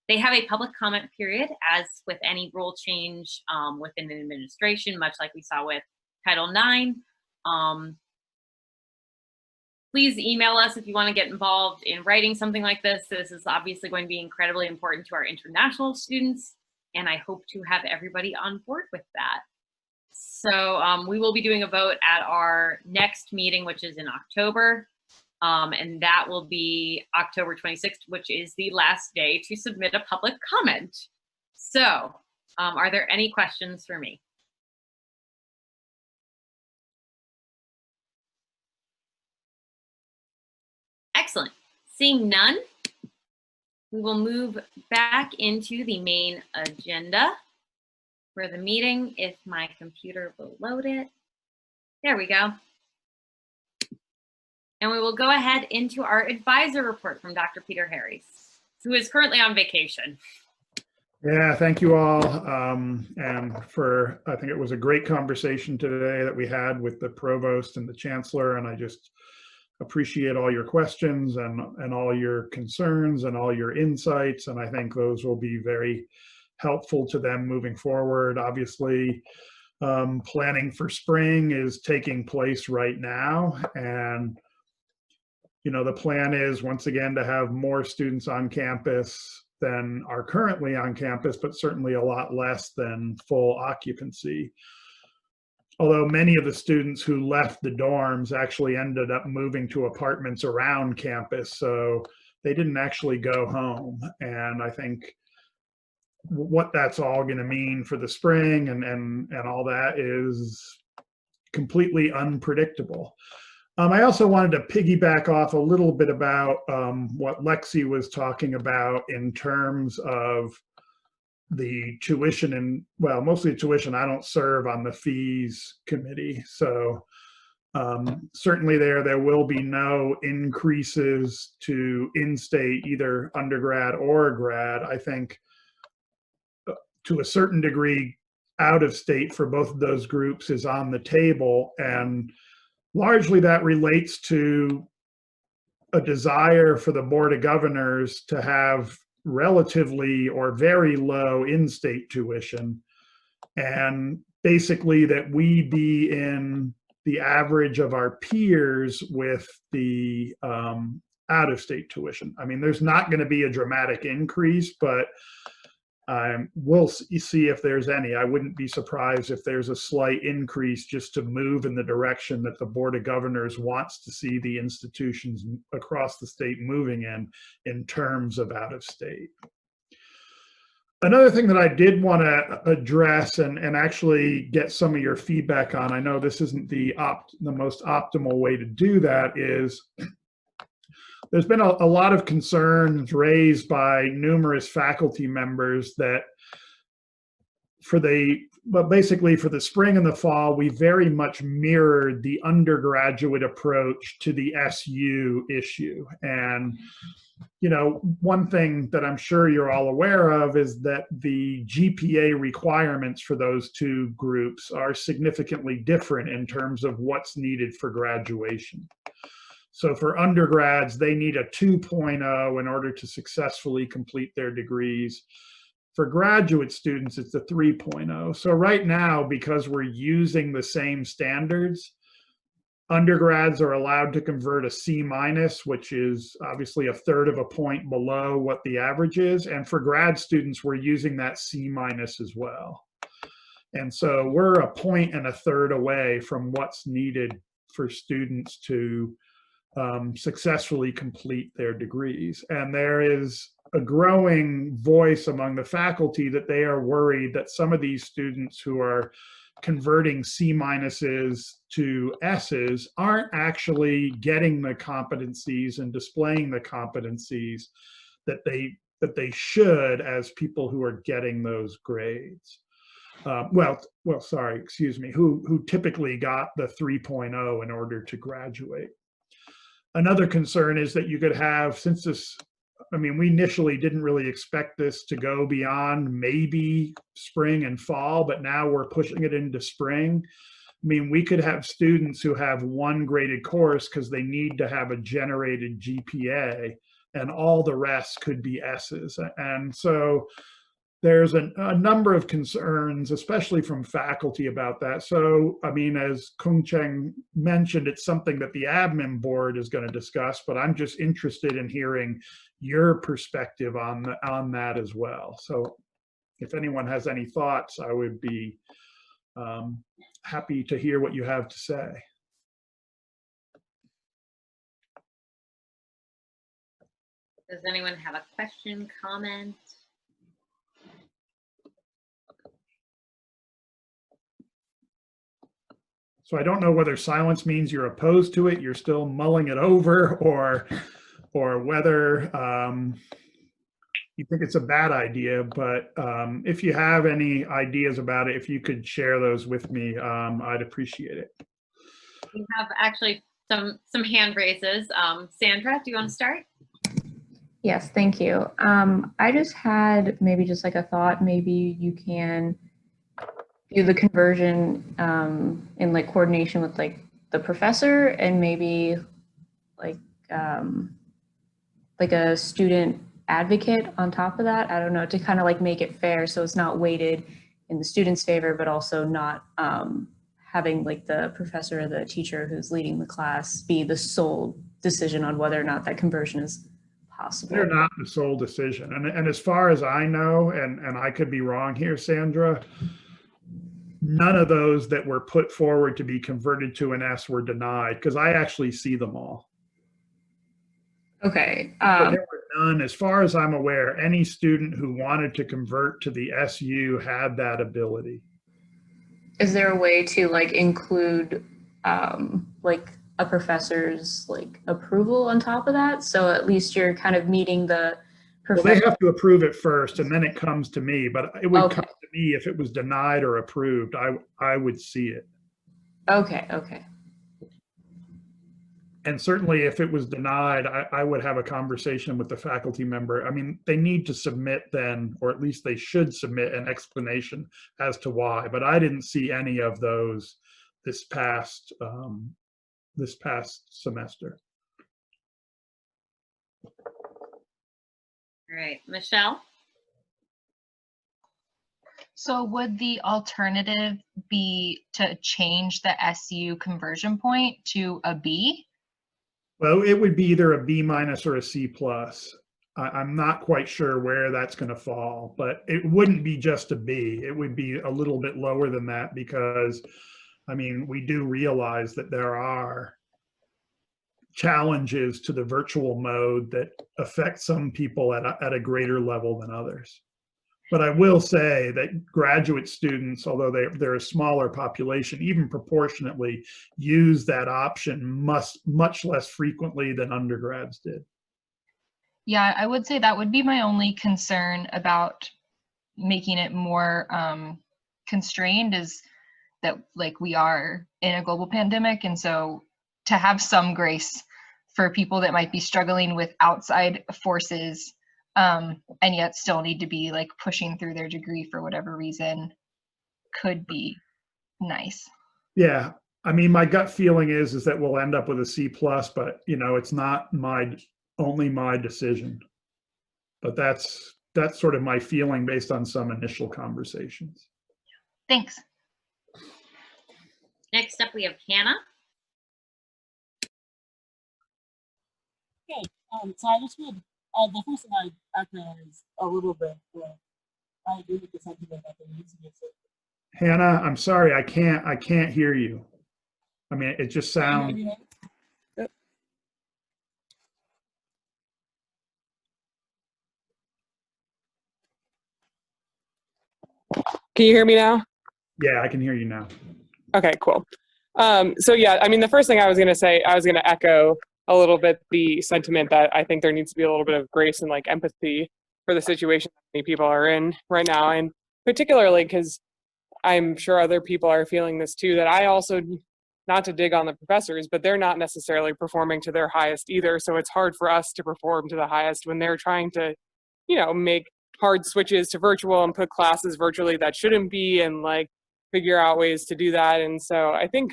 They have a public comment period, as with any rule change within an administration, much like we saw with Title IX. Please email us if you want to get involved in writing something like this. This is obviously going to be incredibly important to our international students, and I hope to have everybody on board with that. So we will be doing a vote at our next meeting, which is in October. And that will be October 26th, which is the last day to submit a public comment. So are there any questions for me? Excellent. Seeing none, we will move back into the main agenda for the meeting, if my computer will load it. There we go. And we will go ahead into our advisor report from Dr. Peter Harris, who is currently on vacation. Yeah, thank you all. And I think it was a great conversation today that we had with the provost and the chancellor. And I just appreciate all your questions and all your concerns and all your insights. And I think those will be very helpful to them moving forward. Obviously, planning for spring is taking place right now. And the plan is, once again, to have more students on campus than are currently on campus, but certainly a lot less than full occupancy. Although many of the students who left the dorms actually ended up moving to apartments around campus, so they didn't actually go home. And I think what that's all going to mean for the spring and all that is completely unpredictable. I also wanted to piggyback off a little bit about what Lexi was talking about in terms of the tuition and, well, mostly tuition. I don't serve on the fees committee. So certainly there will be no increases to in-state, either undergrad or grad. I think to a certain degree, out of state for both of those groups is on the table. And largely that relates to a desire for the Board of Governors to have relatively or very low in-state tuition, and basically that we be in the average of our peers with the out-of-state tuition. I mean, there's not going to be a dramatic increase, but we'll see if there's any. I wouldn't be surprised if there's a slight increase just to move in the direction that the Board of Governors wants to see the institutions across the state moving in terms of out-of-state. Another thing that I did want to address and actually get some of your feedback on, I know this isn't the most optimal way to do that, is there's been a lot of concerns raised by numerous faculty members that basically for the spring and the fall, we very much mirrored the undergraduate approach to the SU issue. And you know, one thing that I'm sure you're all aware of is that the GPA requirements for those two groups are significantly different in terms of what's needed for graduation. So for undergrads, they need a 2.0 in order to successfully complete their degrees. For graduate students, it's a 3.0. So right now, because we're using the same standards, undergrads are allowed to convert a C-, which is obviously a third of a point below what the average is. And for grad students, we're using that C- as well. And so we're a point and a third away from what's needed for students to successfully complete their degrees. And there is a growing voice among the faculty that they are worried that some of these students who are converting C- to S's aren't actually getting the competencies and displaying the competencies that they should as people who are getting those grades. Who typically got the 3.0 in order to graduate. Another concern is that you could have, since this, I mean, we initially didn't really expect this to go beyond maybe spring and fall, but now we're pushing it into spring. I mean, we could have students who have one graded course because they need to have a generated GPA, and all the rest could be S's. And so there's a number of concerns, especially from faculty about that. So, I mean, as Kung Cheng mentioned, it's something that the admin board is going to discuss, but I'm just interested in hearing your perspective on that as well. So if anyone has any thoughts, I would be happy to hear what you have to say. Does anyone have a question, comment? So I don't know whether silence means you're opposed to it, you're still mulling it over, or whether you think it's a bad idea. But if you have any ideas about it, if you could share those with me, I'd appreciate it. We have actually some hand raises. Sandra, do you want to start? Yes, thank you. I just had maybe just like a thought, maybe you can do the conversion in like coordination with like the professor and maybe like a student advocate on top of that. I don't know, to kind of like make it fair so it's not weighted in the student's favor, but also not having like the professor or the teacher who's leading the class be the sole decision on whether or not that conversion is possible. They're not the sole decision. And as far as I know, and I could be wrong here, Sandra, none of those that were put forward to be converted to an S were denied, because I actually see them all. Okay. But there were none, as far as I'm aware, any student who wanted to convert to the SU had that ability. Is there a way to like include like a professor's like approval on top of that? So at least you're kind of meeting the Well, they have to approve it first, and then it comes to me. But it would come to me if it was denied or approved. I would see it. Okay. Okay. And certainly, if it was denied, I would have a conversation with the faculty member. I mean, they need to submit then, or at least they should submit an explanation as to why. But I didn't see any of those this past semester. All right, Michelle. So would the alternative be to change the SU conversion point to a B? Well, it would be either a B- or a C+. I'm not quite sure where that's going to fall, but it wouldn't be just a B. It would be a little bit lower than that because, I mean, we do realize that there are challenges to the virtual mode that affect some people at a greater level than others. But I will say that graduate students, although they're a smaller population, even proportionately, use that option much less frequently than undergrads did. Yeah, I would say that would be my only concern about making it more constrained is that like we are in a global pandemic, and so to have some grace for people that might be struggling with outside forces and yet still need to be like pushing through their degree for whatever reason could be nice. Yeah, I mean, my gut feeling is that we'll end up with a C+, but you know, it's not only my decision. But that's sort of my feeling based on some initial conversations. Thanks. Next up, we have Hannah. Okay, so I just would, the first thing I echo is a little bit, I agree with the sentiment that there needs to be a certain. Hannah, I'm sorry, I can't hear you. I mean, it just sounds. Can you hear me now? Yeah, I can hear you now. Okay, cool. So yeah, I mean, the first thing I was going to say, I was going to echo a little bit the sentiment that I think there needs to be a little bit of grace and like empathy for the situation that many people are in right now. And particularly because I'm sure other people are feeling this too, that I also, not to dig on the professors, but they're not necessarily performing to their highest either. So it's hard for us to perform to the highest when they're trying to, you know, make hard switches to virtual and put classes virtually that shouldn't be, and like figure out ways to do that. And so I think,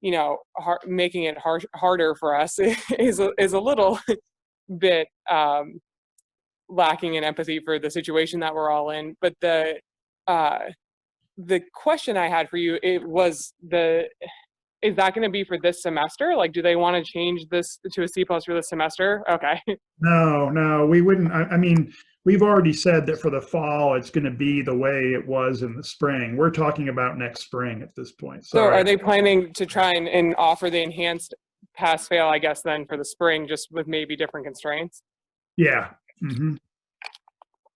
you know, making it harder for us is a little bit lacking in empathy for the situation that we're all in. But the question I had for you, is that going to be for this semester? Like, do they want to change this to a C+ for this semester? Okay. No, we wouldn't. I mean, we've already said that for the fall, it's going to be the way it was in the spring. We're talking about next spring at this point. So are they planning to try and offer the enhanced pass-fail, I guess, then for the spring, just with maybe different constraints? Yeah. Mm-hmm.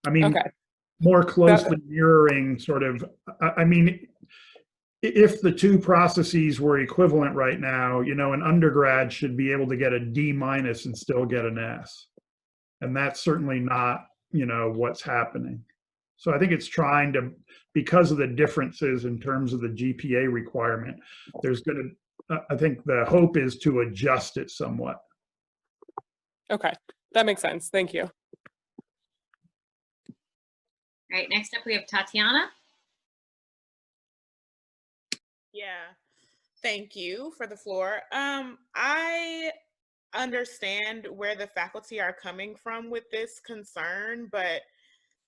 I mean, okay. More closely mirroring sort of, I mean, if the two processes were equivalent right now, you know, an undergrad should be able to get a D- and still get an S. And that's certainly not, you know, what's happening. So I think it's trying to, because of the differences in terms of the GPA requirement, there's going to, I think the hope is to adjust it somewhat. Okay, that makes sense. Thank you. All right, next up we have Tatiana. Yeah, thank you for the floor. I understand where the faculty are coming from with this concern, but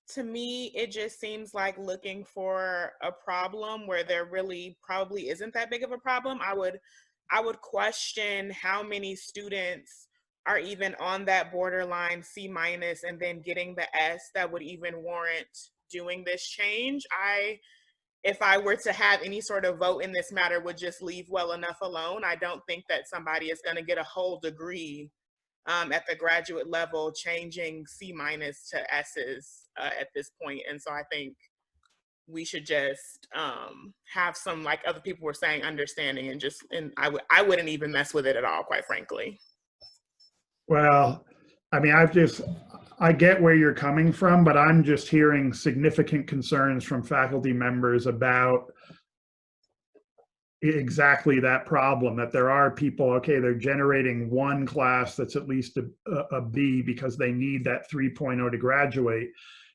to me, it just seems like looking for a problem where there really probably isn't that big of a problem. I would question how many students are even on that borderline C- and then getting the S that would even warrant doing this change. If I were to have any sort of vote in this matter, would just leave well enough alone. I don't think that somebody is going to get a whole degree at the graduate level changing C- to S's at this point. And so I think we should just have some, like other people were saying, understanding, and I wouldn't even mess with it at all, quite frankly. Well, I mean, I get where you're coming from, but I'm just hearing significant concerns from faculty members about exactly that problem, that there are people, okay, they're generating one class that's at least a B because they need that 3.0 to graduate.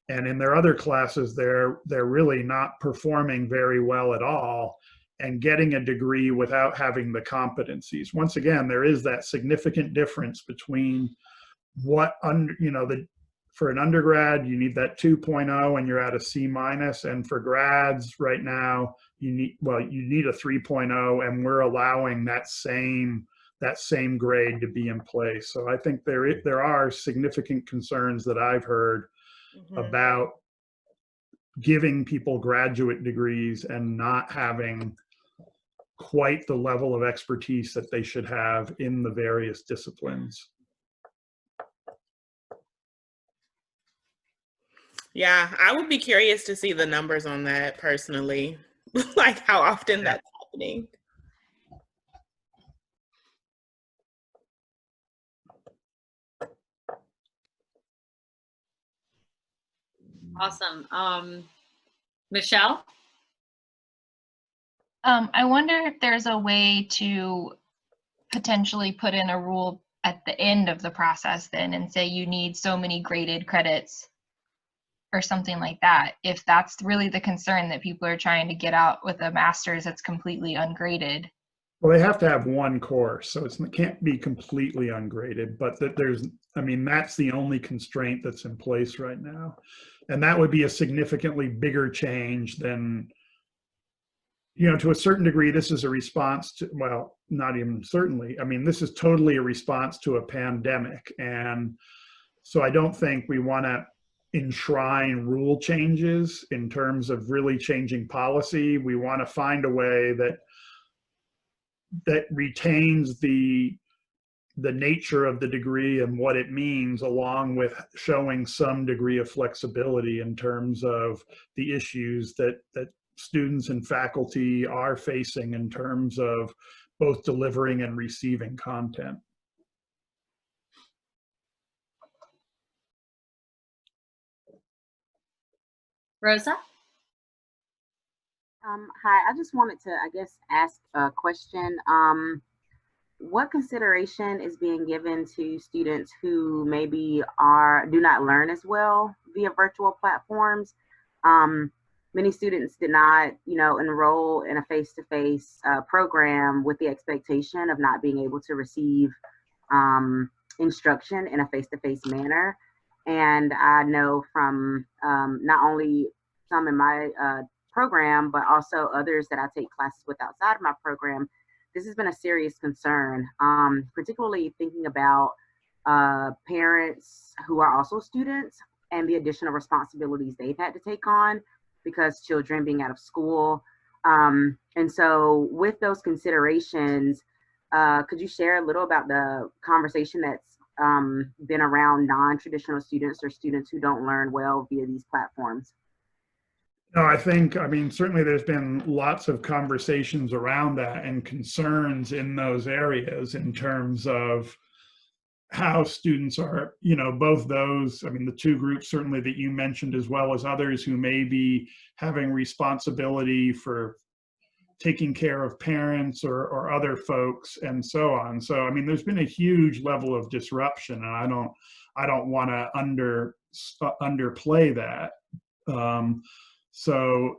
And in their other classes, they're really not performing very well at all and getting a degree without having the competencies. Once again, there is that significant difference between what, you know, the for an undergrad, you need that 2.0 and you're at a C minus. And for grads right now, you need a 3.0, and we're allowing that same grade to be in place. So I think there are significant concerns that I've heard about giving people graduate degrees and not having quite the level of expertise that they should have in the various disciplines. Yeah, I would be curious to see the numbers on that personally, like how often that's happening. Awesome. Michelle? I wonder if there's a way to potentially put in a rule at the end of the process then and say you need so many graded credits or something like that, if that's really the concern that people are trying to get out with a master's that's completely ungraded. Well, they have to have one course, so it can't be completely ungraded, but that's the only constraint that's in place right now. And that would be a significantly bigger change than, to a certain degree, this is a response to, well, not even certainly. I mean, this is totally a response to a pandemic. And so I don't think we want to enshrine rule changes in terms of really changing policy. We want to find a way that retains the nature of the degree and what it means, along with showing some degree of flexibility in terms of the issues that students and faculty are facing in terms of both delivering and receiving content. Rosa? Hi, I just wanted to, ask a question. What consideration is being given to students who maybe do not learn as well via virtual platforms? Many students did not, enroll in a face-to-face program with the expectation of not being able to receive instruction in a face-to-face manner. And I know from not only some in my program, but also others that I take classes with outside of my program, this has been a serious concern, particularly thinking about parents who are also students and the additional responsibilities they've had to take on because children being out of school. And so with those considerations, could you share a little about the conversation that's been around non-traditional students or students who don't learn well via these platforms? No, certainly there's been lots of conversations around that and concerns in those areas in terms of how students are, both those, the two groups certainly that you mentioned, as well as others who may be having responsibility for taking care of parents or other folks and so on. So, there's been a huge level of disruption, and I don't want to underplay that. So,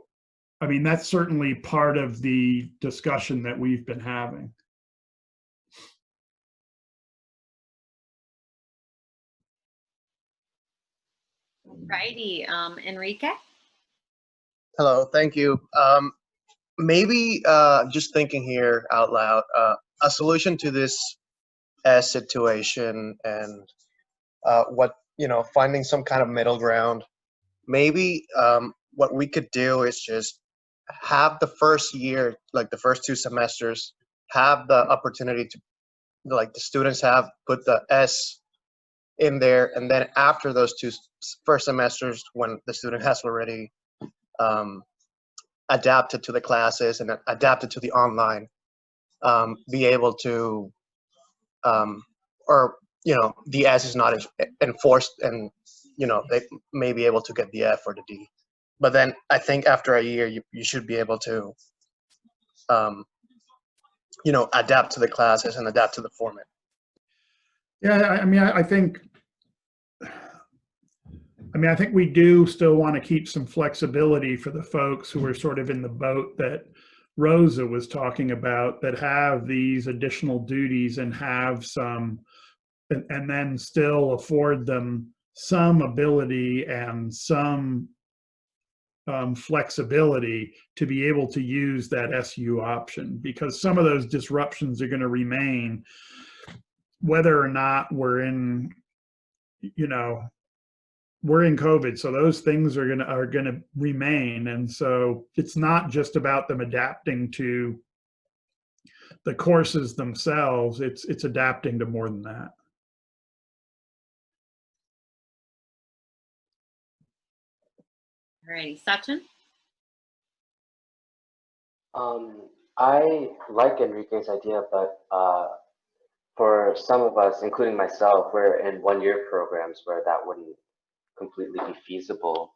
that's certainly part of the discussion that we've been having. Righty, Enrique? Hello, thank you. Maybe just thinking here out loud, a solution to this situation and finding some kind of middle ground. Maybe what we could do is just have the first year, like the first 2 semesters, have the opportunity to, like the students have put the S in there, and then after those 2 first semesters, when the student has already adapted to the classes and adapted to the online, be able to, the S is not enforced, and they may be able to get the F or the D. But then I think after a year, you should be able to, adapt to the classes and adapt to the format. Yeah, I think we do still want to keep some flexibility for the folks who are sort of in the boat that Rosa was talking about, that have these additional duties and have some, and then still afford them some ability and some flexibility to be able to use that SU option, because some of those disruptions are going to remain whether or not we're in, we're in COVID. So those things are going to remain. And so it's not just about them adapting to the courses themselves. It's adapting to more than that. All righty, Sachin? I like Enrique's idea, but for some of us, including myself, we're in one-year programs where that wouldn't completely be feasible.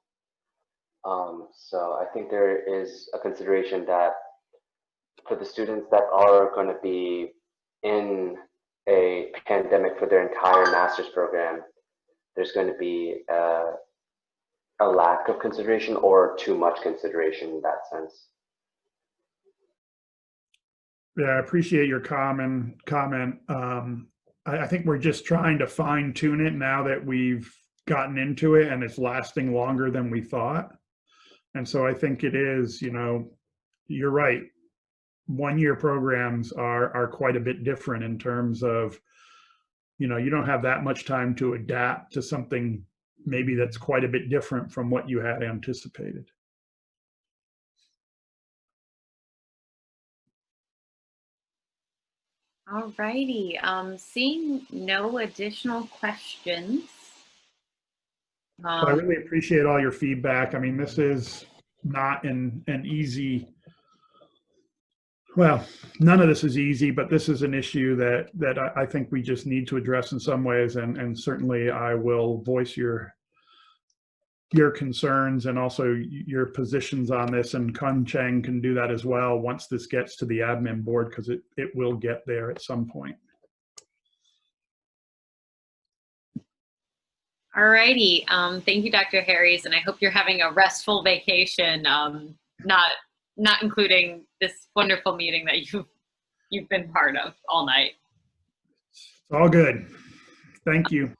So I think there is a consideration that for the students that are going to be in a pandemic for their entire master's program, there's going to be a lack of consideration or too much consideration in that sense. Yeah, I appreciate your comment. I think we're just trying to fine tune it now that we've gotten into it and it's lasting longer than we thought. And so I think it is, you're right. One-year programs are quite a bit different in terms of, you don't have that much time to adapt to something maybe that's quite a bit different from what you had anticipated. All righty. Seeing no additional questions. I really appreciate all your feedback. I mean, this is not an easy, well, none of this is easy, but this is an issue that I think we just need to address in some ways. And certainly I will voice your concerns and also your positions on this, and Kun Cheng can do that as well once this gets to the admin board, because it will get there at some point. All righty. Thank you, Dr. Harries, and I hope you're having a restful vacation, not including this wonderful meeting that you've been part of all night. It's all good. Thank you.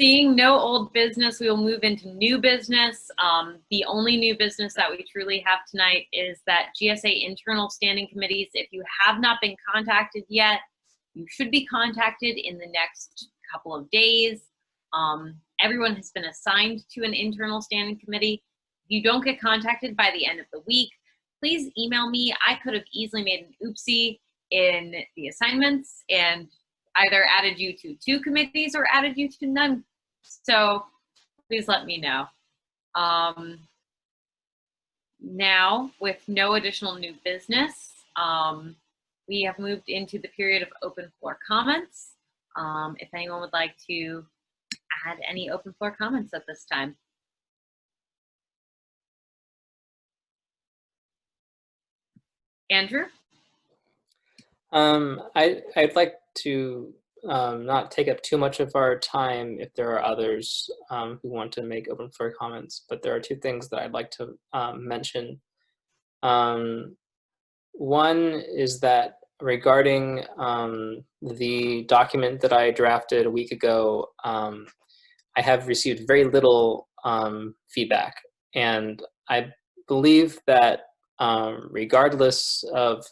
Seeing no old business, we will move into new business. The only new business that we truly have tonight is that GSA internal standing committees, if you have not been contacted yet, you should be contacted in the next couple of days. Everyone has been assigned to an internal standing committee. If you don't get contacted by the end of the week, please email me. I could have easily made an oopsie in the assignments and either added you to 2 committees or added you to none. So please let me know. Now, with no additional new business, we have moved into the period of open floor comments. If anyone would like to add any open floor comments at this time. Andrew? I'd like to not take up too much of our time if there are others who want to make open floor comments, but there are 2 things that I'd like to mention. One is that regarding the document that I drafted a week ago, I have received very little feedback, and I believe that regardless of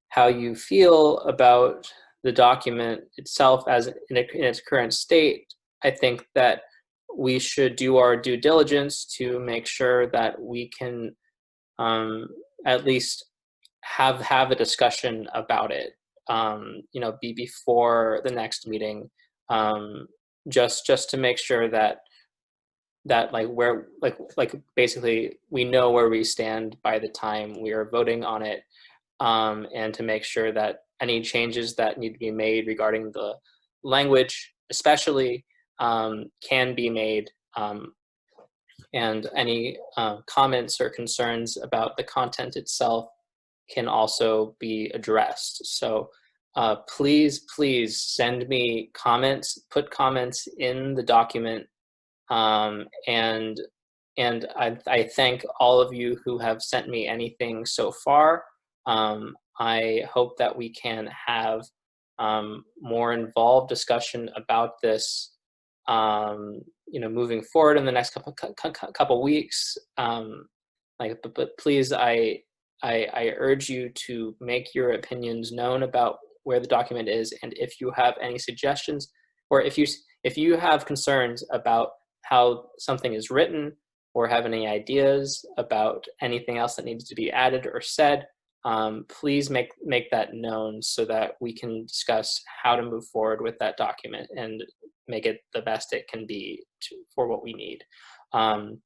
how you feel about the document itself as in its current state, I think that we should do our due diligence to make sure that we can at least have a discussion about it, be before the next meeting, just to make sure that basically we know where we stand by the time we are voting on it, and to make sure that any changes that need to be made regarding the language especially can be made, and any comments or concerns about the content itself can also be addressed. So please send me comments, put comments in the document, and I thank all of you who have sent me anything so far. I hope that we can have more involved discussion about this moving forward in the next couple weeks. But please, I urge you to make your opinions known about where the document is, and if you have any suggestions, or if you have concerns about how something is written, or have any ideas about anything else that needs to be added or said, please make that known so that we can discuss how to move forward with that document and make it the best it can be for what we need. So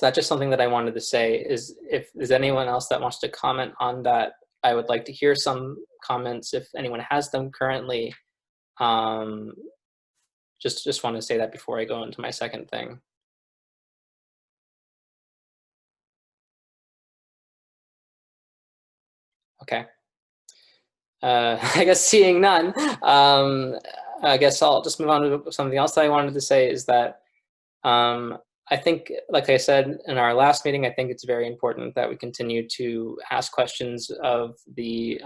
that's just something that I wanted to say. Is if there's anyone else that wants to comment on that, I would like to hear some comments if anyone has them currently. Just want to say that before I go into my second thing. Okay. I guess seeing none, I guess I'll just move on to something else that I wanted to say is that I think, like I said in our last meeting, I think it's very important that we continue to ask questions of many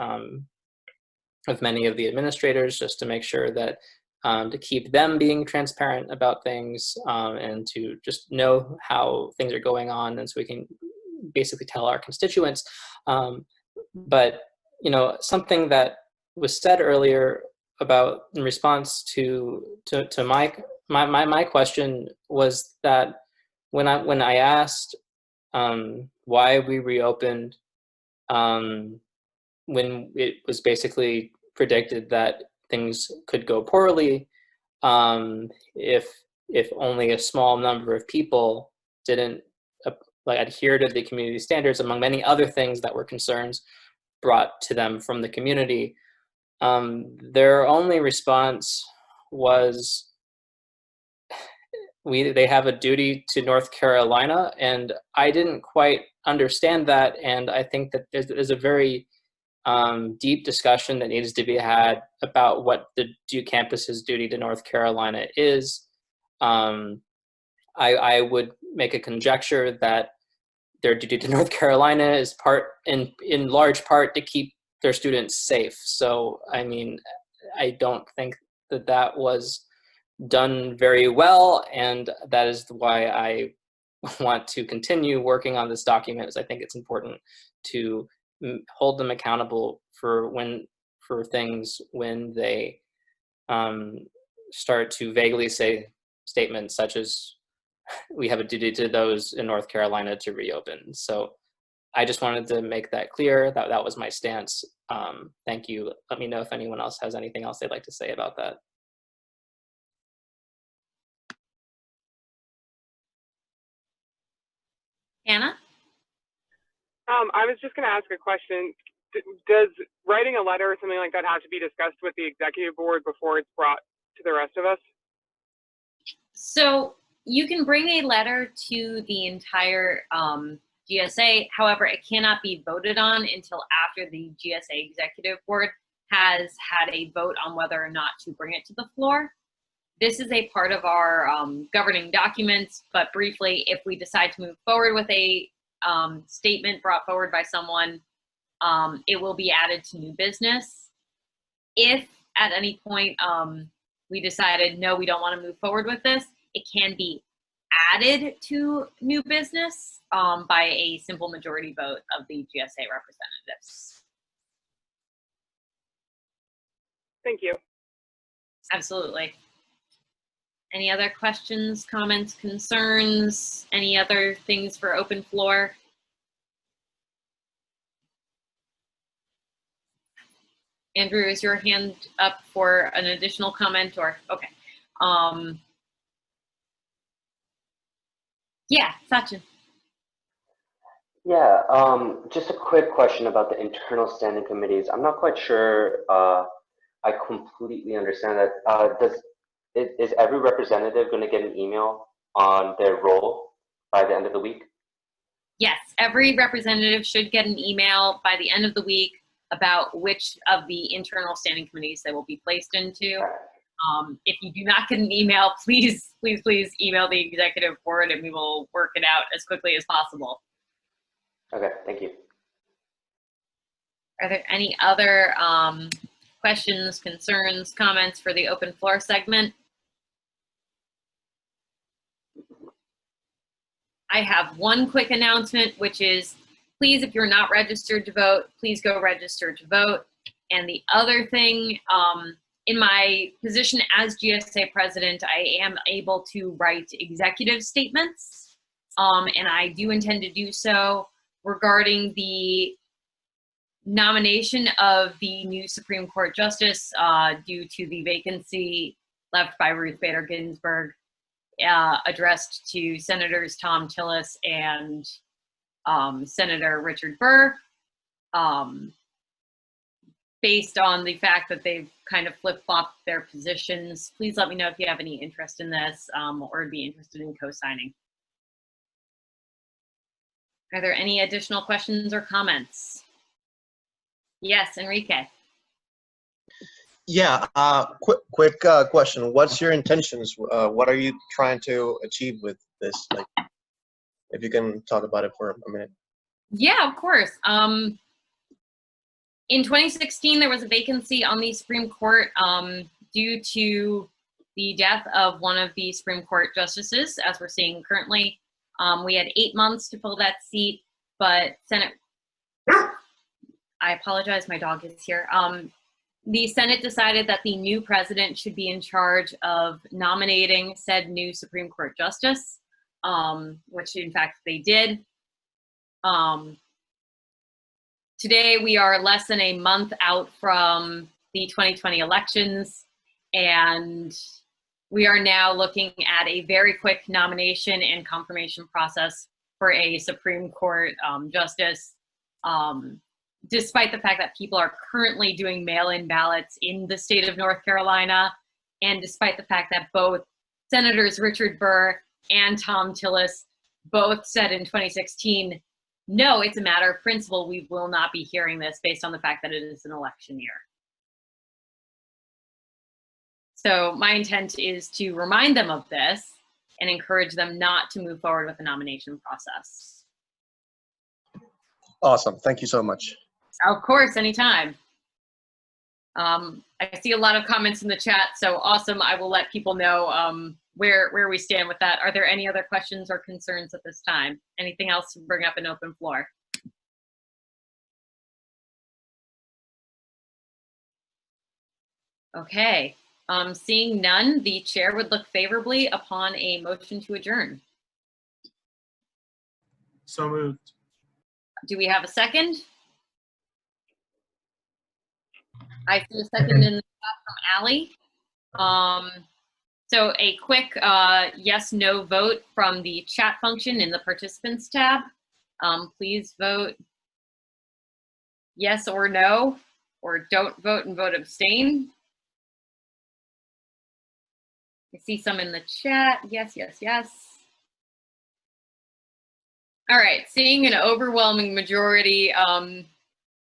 of the administrators, just to make sure that to keep them being transparent about things, and to just know how things are going on, and so we can basically tell our constituents. But something that was said earlier about in response to my question was that when I asked why we reopened when it was basically predicted that things could go poorly if only a small number of people didn't adhere to the community standards, among many other things that were concerns brought to them from the community. Their only response was, they have a duty to North Carolina, and I didn't quite understand that, and I think that there's a very deep discussion that needs to be had about what the Duke campus's duty to North Carolina is. I would make a conjecture that their duty to North Carolina is in large part to keep their students safe. So, I mean, I don't think that was done very well, and that is why I want to continue working on this document, is I think it's important to hold them accountable for things when they start to vaguely say statements such as, we have a duty to those in North Carolina to reopen. So I just wanted to make that clear. That was my stance. Thank you. Let me know if anyone else has anything else they'd like to say about that. Anna? I was just going to ask a question. Does writing a letter or something like that have to be discussed with the executive board before it's brought to the rest of us? So you can bring a letter to the entire GSA. However, it cannot be voted on until after the GSA executive board has had a vote on whether or not to bring it to the floor. This is a part of our governing documents, but briefly, if we decide to move forward with a statement brought forward by someone, it will be added to new business. If at any point we decided, no, we don't want to move forward with this, it can be added to new business by a simple majority vote of the GSA representatives. Thank you. Absolutely. Any other questions, comments, concerns? Any other things for open floor? Andrew, is your hand up for an additional comment, or, okay. Yeah, Sachin. Yeah, just a quick question about the internal standing committees. I'm not quite sure I completely understand that. Is every representative going to get an email on their role by the end of the week? Yes, every representative should get an email by the end of the week about which of the internal standing committees they will be placed into. If you do not get an email, please email the executive board and we will work it out as quickly as possible. Okay, thank you. Are there any other questions, concerns, comments for the open floor segment? I have one quick announcement, which is please, if you're not registered to vote, please go register to vote. And the other thing, in my position as GSA president, I am able to write executive statements, and I do intend to do so regarding the nomination of the new Supreme Court Justice due to the vacancy left by Ruth Bader Ginsburg, addressed to Senators Tom Tillis and Senator Richard Burr, based on the fact that they've kind of flip-flopped their positions. Please let me know if you have any interest in this or would be interested in co-signing. Are there any additional questions or comments? Yes, Enrique. Yeah, quick question. What's your intentions? What are you trying to achieve with this? Like, if you can talk about it for a minute. Yeah, of course. In 2016, there was a vacancy on the Supreme Court due to the death of one of the Supreme Court justices, as we're seeing currently. We had 8 months to fill that seat, but I apologize, my dog is here. The Senate decided that the new president should be in charge of nominating said new Supreme Court justice, which in fact they did. Today we are less than a month out from the 2020 elections, and we are now looking at a very quick nomination and confirmation process for a Supreme Court justice. Despite the fact that people are currently doing mail-in ballots in the state of North Carolina, and despite the fact that both Senators Richard Burr and Tom Tillis both said in 2016, no, it's a matter of principle, we will not be hearing this based on the fact that it is an election year. So my intent is to remind them of this and encourage them not to move forward with the nomination process. Awesome, thank you so much. Of course, anytime. I see a lot of comments in the chat, so awesome. I will let people know where we stand with that. Are there any other questions or concerns at this time? Anything else to bring up in open floor? Okay, seeing none, the chair would look favorably upon a motion to adjourn. So moved. Do we have a second? I see a second in the chat from Allie. So a quick yes/no vote from the chat function in the participants tab. Please vote yes or no, or don't vote and vote abstain. I see some in the chat. Yes, yes, yes. All right, seeing an overwhelming majority,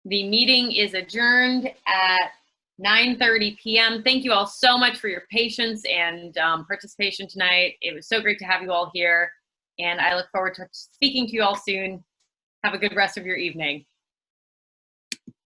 the meeting is adjourned at 9:30 p.m. Thank you all so much for your patience and participation tonight. It was so great to have you all here, and I look forward to speaking to you all soon. Have a good rest of your evening.